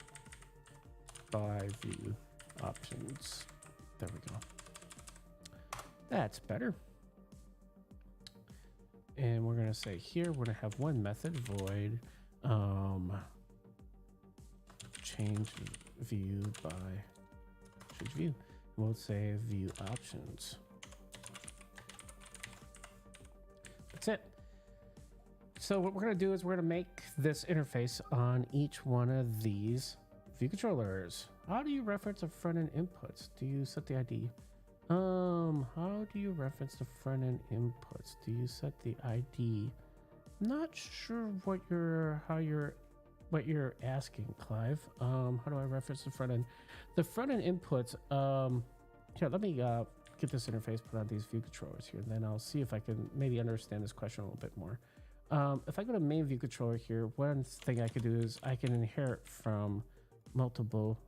by view options. There we go. That's better. And we're gonna say here we're gonna have one method void change view by change view. We'll say view options. That's it. So what we're going to do is we're going to make this interface on each one of these view controllers. How do you reference the front end inputs? Do you set the ID? How do you reference the front end inputs? Do you set the ID? Not sure what you're asking, Clive. How do I reference the front end? The front end inputs. Here, let me get this interface put on these view controllers here, and then I'll see if I can maybe understand this question a little bit more. If I go to main view controller here, one thing I could do is I can inherit from multiple.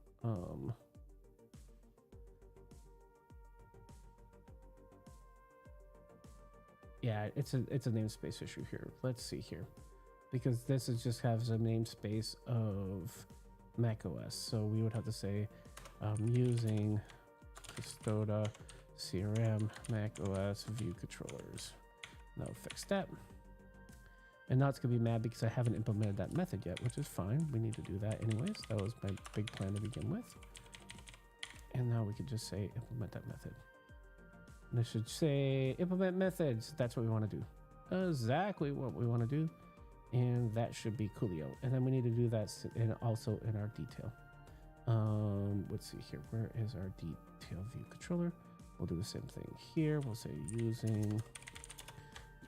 Yeah, it's a namespace issue here. Let's see here, because this is just has a namespace of macOS. So we would have to say using Custoda CRM macOS view controllers. Now fix that. And now it's gonna be mad because I haven't implemented that method yet, which is fine. We need to do that anyways. That was my big plan to begin with. And now we could just say implement that method. And I should say implement methods. That's what we want to do. Exactly what we want to do. And that should be coolio. And then we need to do that also in our detail. Let's see here. Where is our detail view controller? We'll do the same thing here. We'll say using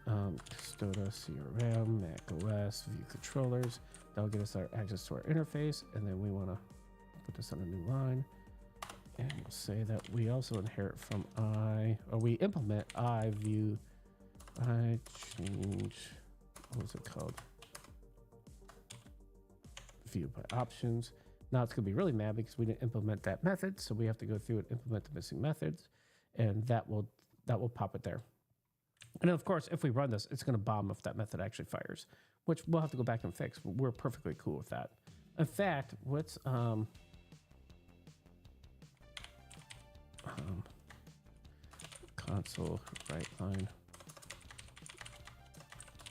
Custoda CRM macOS view controllers. That'll get us our access to our interface. And then we want to put this on a new line. And we'll say that we also inherit from we implement change, what was it called? View by options. Now it's gonna be really mad because we didn't implement that method. So we have to go through and implement the missing methods, and that will pop it there. And of course, if we run this, it's gonna bomb if that method actually fires, which we'll have to go back and fix, but we're perfectly cool with that. In fact, what's, console right line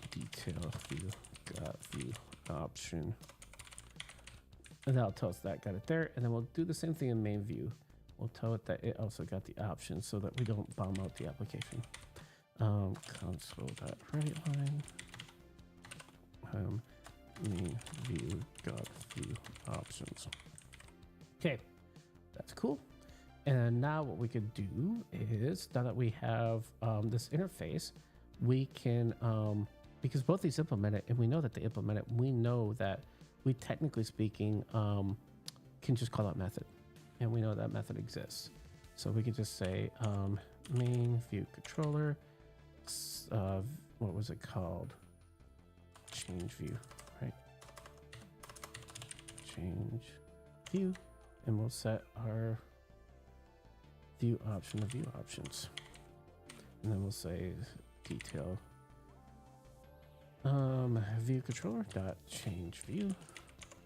detail view got view option, and that'll tell us that got it there. And then we'll do the same thing in main view. We'll tell it that it also got the option so that we don't bomb out the application. Console.write line main view got view options. Okay, that's cool. And now what we could do is, now that we have this interface, we can, because both these implement it, and we know that they implement it, we know that we, technically speaking, can just call that method. And we know that method exists. So we can just say main view controller, what was it called? Change view, right? Change view, and we'll set our view option of view options, and then we'll say detail view controller dot change view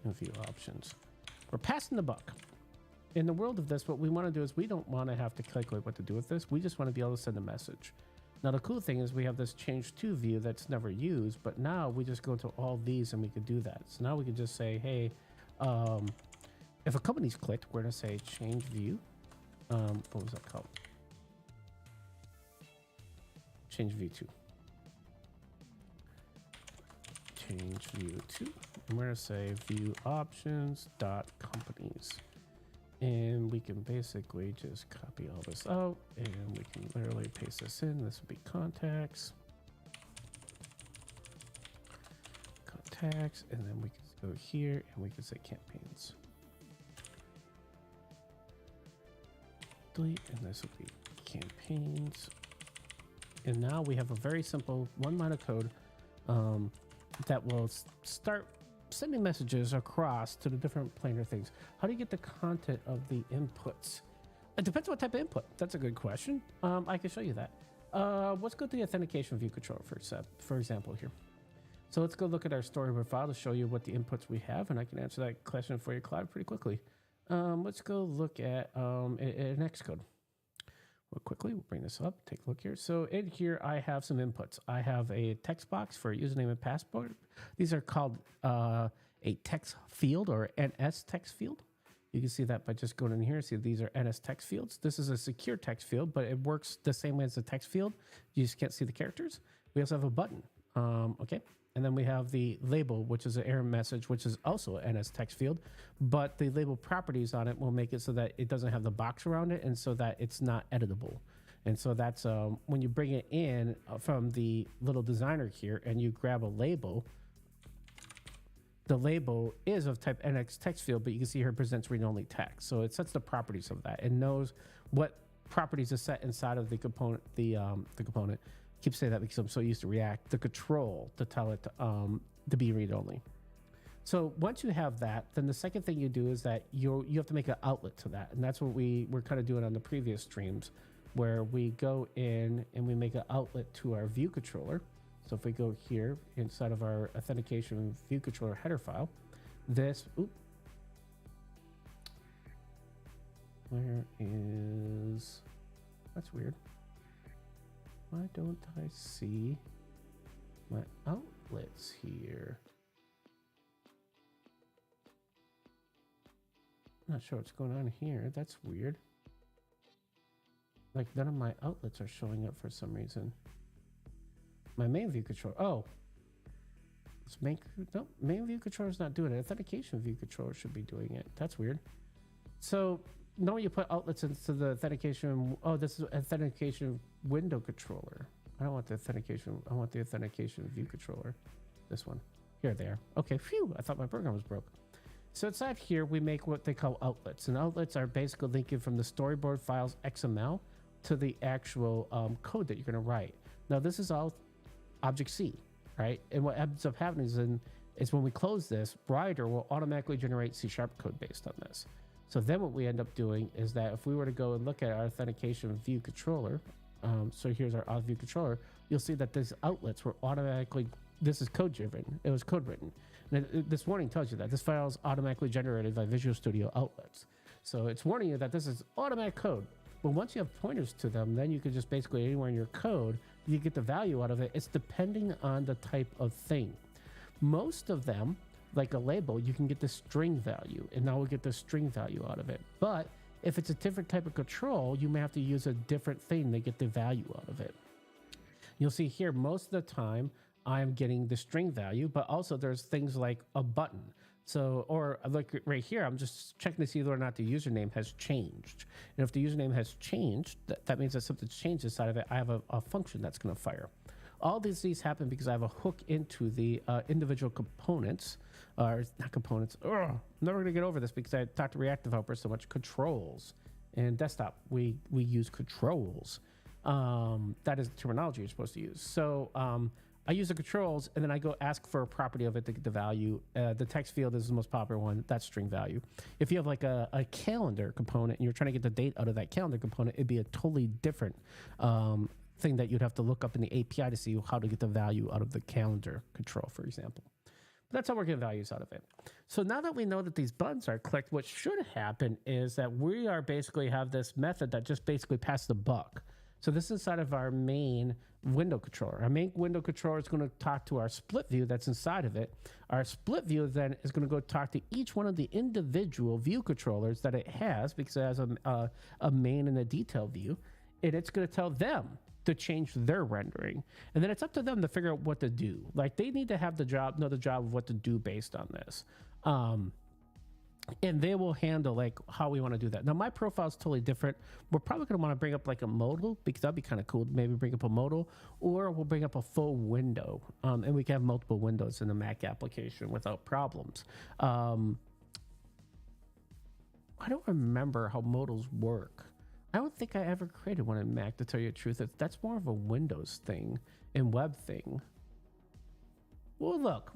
and view options. We're passing the buck. In the world of this, what we want to do is we don't want to have to calculate what to do with this. We just want to be able to send a message. Now the cool thing is we have this change to view that's never used, but now we just go to all these and we could do that. So now we can just say, hey, if a company's clicked, we're going to say change view. What was that called? Change view 2. Change view 2. And we're going to say view options dot companies. And we can basically just copy all this out, and we can literally paste this in. This would be contacts. Contacts, and then we can go here and we can say campaigns. Delete, and this will be campaigns. And now we have a very simple one line of code that will start sending messages across to the different planar things. How do you get the content of the inputs? It depends on what type of input. That's a good question. I can show you that. Let's go to the authentication view controller for example here. So let's go look at our storyboard file to show you what the inputs we have, and I can answer that question for you, Clive, pretty quickly. Let's go look at an Xcode. Real quickly, we'll bring this up, take a look here. So in here, I have some inputs. I have a text box for username and password. These are called a text field or NS text field. You can see that by just going in here. See, these are NS text fields. This is a secure text field, but it works the same way as the text field. You just can't see the characters. We also have a button. Okay. And then we have the label, which is an error message, which is also an NS text field, but the label properties on it will make it so that it doesn't have the box around it and so that it's not editable. And so that's when you bring it in from the little designer here and you grab a label, the label is of type NX text field, but you can see here it presents read-only text. So it sets the properties of that. It knows what properties are set inside of the component, the component. I keep saying that because I'm so used to React, the control to tell it to be read-only. So once you have that, then the second thing you do is that you have to make an outlet to that. And that's what we were kind of doing on the previous streams, where we go in and we make an outlet to our view controller. So if we go here inside of our authentication view controller header file, this, where is, that's weird. Why don't I see my outlets here? I'm not sure what's going on here. That's weird. Like none of my outlets are showing up for some reason. My main view controller. Oh, it's main view controller is not doing it. Authentication view controller should be doing it. That's weird. So now you put outlets into the authentication. Oh, this is authentication window controller. I don't want the authentication. I want the authentication view controller. This one. Here they are. Okay, phew. I thought my program was broke. So inside here, we make what they call outlets. And outlets are basically linking from the storyboard files XML to the actual code that you're going to write. Now, this is all Object-C, right? And what ends up happening is when we close this, Writer will automatically generate C# code based on this. So then what we end up doing is that if we were to go and look at our authentication view controller, so here's our auth view controller, you'll see that these outlets were automatically, this is code driven, it was code written. And this warning tells you that this file is automatically generated by Visual Studio outlets. So it's warning you that this is automatic code. But once you have pointers to them, then you can just basically anywhere in your code, you get the value out of it. It's depending on the type of thing. Most of them, like a label, you can get the string value, and now we'll get the string value out of it. But if it's a different type of control, you may have to use a different thing to get the value out of it. You'll see here, most of the time, I'm getting the string value, but also there's things like a button. So, or like right here, I'm just checking to see whether or not the username has changed. And if the username has changed, that means that something's changed inside of it. I have a function that's going to fire. All these happen because I have a hook into the individual components, or not components. I'm never going to get over this because I talked to React developers so much. Controls. In desktop, we use controls. That is the terminology you're supposed to use. So, I use the controls and then I go ask for a property of it to get the value. The text field is the most popular one. That's string value. If you have like a calendar component and you're trying to get the date out of that calendar component, it'd be a totally different thing that you'd have to look up in the API to see how to get the value out of the calendar control, for example. But that's how we're getting values out of it. So now that we know that these buttons are clicked, what should happen is that we are basically have this method that just basically passes the buck. So this is inside of our main window controller. Our main window controller is going to talk to our split view that's inside of it. Our split view then is going to go talk to each one of the individual view controllers that it has, because it has a main and a detail view, and it's going to tell them to change their rendering. And then it's up to them to figure out what to do. Like they need to have know the job of what to do based on this. And they will handle like how we want to do that. Now my profile is totally different. We're probably going to want to bring up like a modal, because that'd be kind of cool. Maybe bring up a modal, or we'll bring up a full window, and we can have multiple windows in the Mac application without problems. I don't remember how modals work. I don't think I ever created one in Mac, to tell you the truth. That's more of a Windows thing and web thing. We'll look.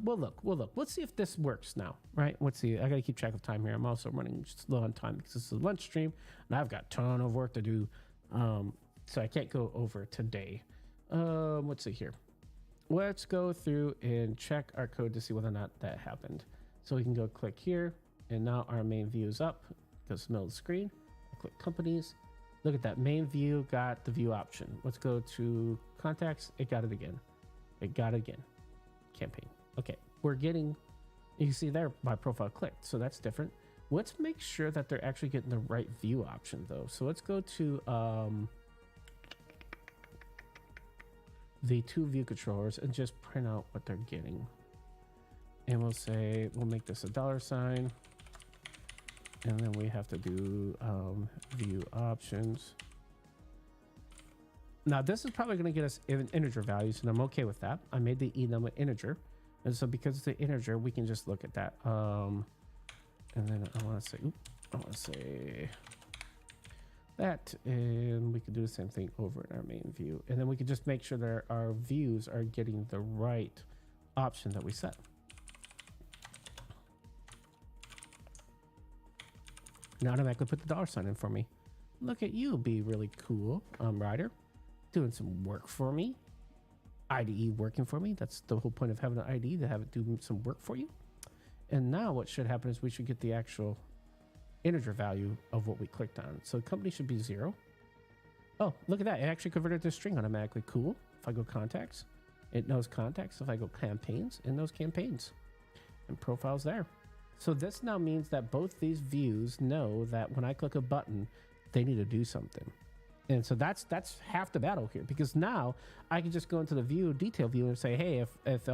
Let's see if this works now, right? Let's see. I got to keep track of time here. I'm also running just low on time because this is a lunch stream and I've got a ton of work to do. So I can't go over today. Let's see here. Let's go through and check our code to see whether or not that happened. So we can go click here, and now our main view is up. Goes to the middle of the screen. I click companies. Look at that. Main view got the view option. Let's go to contacts. It got it again. Campaign. Okay, we're getting You can see there my profile clicked, so that's different. Let's make sure that they're actually getting the right view option though. So let's go to the two view controllers and just print out what they're getting. And we'll say, we'll make this a $sign. And then we have to do view options. Now this is probably going to get us integer values, and I'm okay with that. I made the enum an integer, and so because it's an integer, we can just look at that. And then I want to say that, and we can do the same thing over in our main view, and then we can just make sure that our views are getting the right option that we set. Now automatically put the $sign in for me. Look at you, be really cool, Ryder, doing some work for me. IDE working for me. That's the whole point of having an IDE, to have it do some work for you. And now what should happen is we should get the actual integer value of what we clicked on. So company should be 0. Oh, look at that. It actually converted to string automatically. Cool. If I go contacts, it knows contacts. If I go campaigns, it knows campaigns. And profiles there. So this now means that both these views know that when I click a button, they need to do something. And so that's half the battle here, because now I can just go into the view detail view and say, hey, if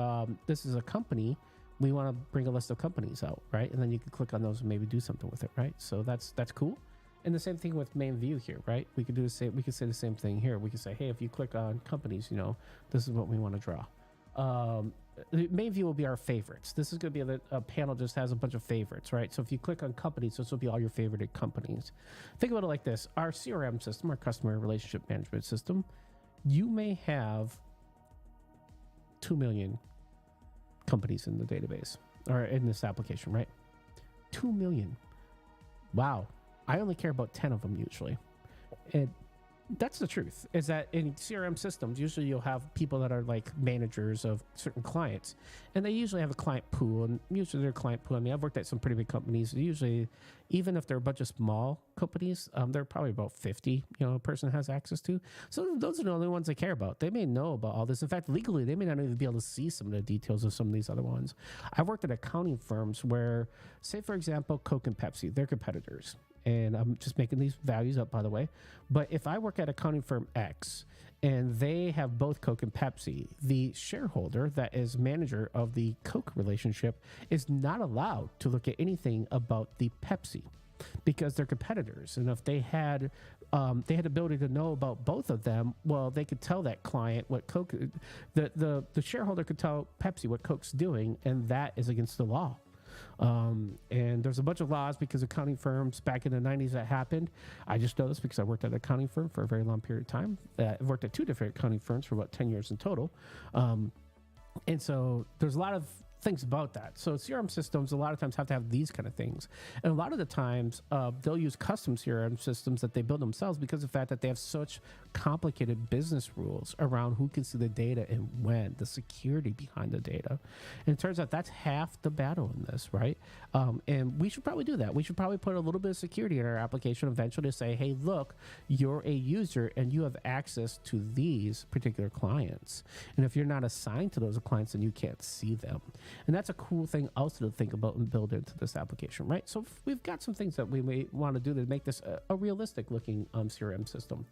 this is a company, we want to bring a list of companies out, right? And then you can click on those and maybe do something with it, right? So that's cool. And the same thing with main view here, right? We could do the same. We could say the same thing here. We could say, hey, if you click on companies, you know, this is what we want to draw. The main view will be our favorites. This is going to be a panel just has a bunch of favorites, right? So if you click on companies, this will be all your favorited companies. Think about it like this. Our CRM system, our customer relationship management system, you may have 2 million companies in the database or in this application, right? 2 million. Wow. I only care about 10 of them usually. And that's the truth, is that in CRM systems, usually you'll have people that are like managers of certain clients, and they usually have a client pool, and usually their client pool, I mean, I've worked at some pretty big companies. Usually, even if they're a bunch of small companies, they're probably about 50, you know, a person has access to. So those are the only ones they care about. They may know about all this. In fact, legally, they may not even be able to see some of the details of some of these other ones. I've worked at accounting firms where, say, for example, Coke and Pepsi, they're competitors. And I'm just making these values up, by the way. But if I work at accounting firm X and they have both Coke and Pepsi, the shareholder that is manager of the Coke relationship is not allowed to look at anything about the Pepsi, because they're competitors. And if they had ability to know about both of them, well, they could tell that client what Coke, the shareholder could tell Pepsi what Coke's doing, and that is against the law. And there's a bunch of laws because accounting firms back in the 90s that happened. I just know this because I worked at an accounting firm for a very long period of time. I've worked at 2 different accounting firms for about 10 years in total. And so there's a lot of things about that. So CRM systems a lot of times have to have these kind of things. And a lot of the times they'll use custom CRM systems that they build themselves because of the fact that they have such complicated business rules around who can see the data and when, the security behind the data. And it turns out that's half the battle in this, right? And we should probably do that. We should probably put a little bit of security in our application eventually to say, hey, look, you're a user and you have access to these particular clients. And if you're not assigned to those clients, then you can't see them. And that's a cool thing also to think about and build into this application, right? So we've got some things that we may want to do to make this a realistic looking CRM system.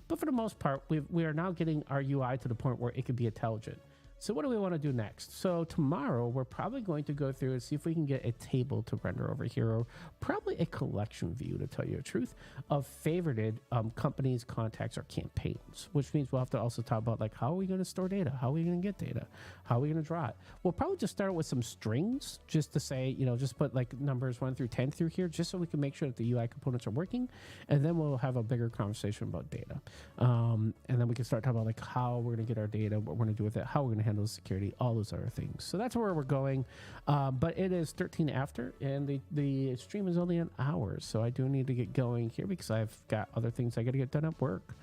But for the most part, we are now getting our UI to the point where it can be intelligent. So what do we want to do next? So tomorrow, we're probably going to go through and see if we can get a table to render over here, or probably a collection view, to tell you the truth, of favorited companies, contacts, or campaigns, which means we'll have to also talk about, like, how are we going to store data? How are we going to get data? How are we going to draw it? We'll probably just start with some strings, just to say, you know, just put like numbers 1 through 10 through here, just so we can make sure that the UI components are working. And then we'll have a bigger conversation about data. And then we can start talking about like how we're going to get our data, what we're going to do with it, how we're going to handle security, all those other things. So that's where we're going. But it is 13 after, and the stream is only an hour. So I do need to get going here because I've got other things I got to get done at work.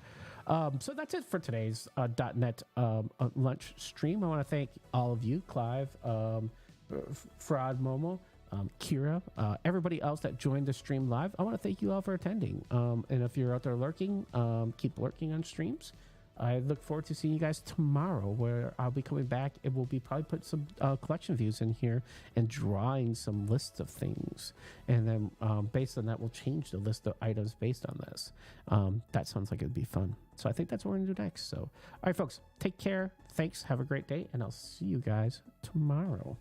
So that's it for today's .NET lunch stream. I want to thank all of you, Clive, Fraud Momo, Kira, everybody else that joined the stream live. I want to thank you all for attending. And if you're out there lurking, keep lurking on streams. I look forward to seeing you guys tomorrow, where I'll be coming back. It will be probably put some collection views in here and drawing some lists of things. And then based on that, we'll change the list of items based on this. That sounds like it'd be fun. So I think that's what we're going to do next. So, all right, folks, take care. Thanks. Have a great day. And I'll see you guys tomorrow.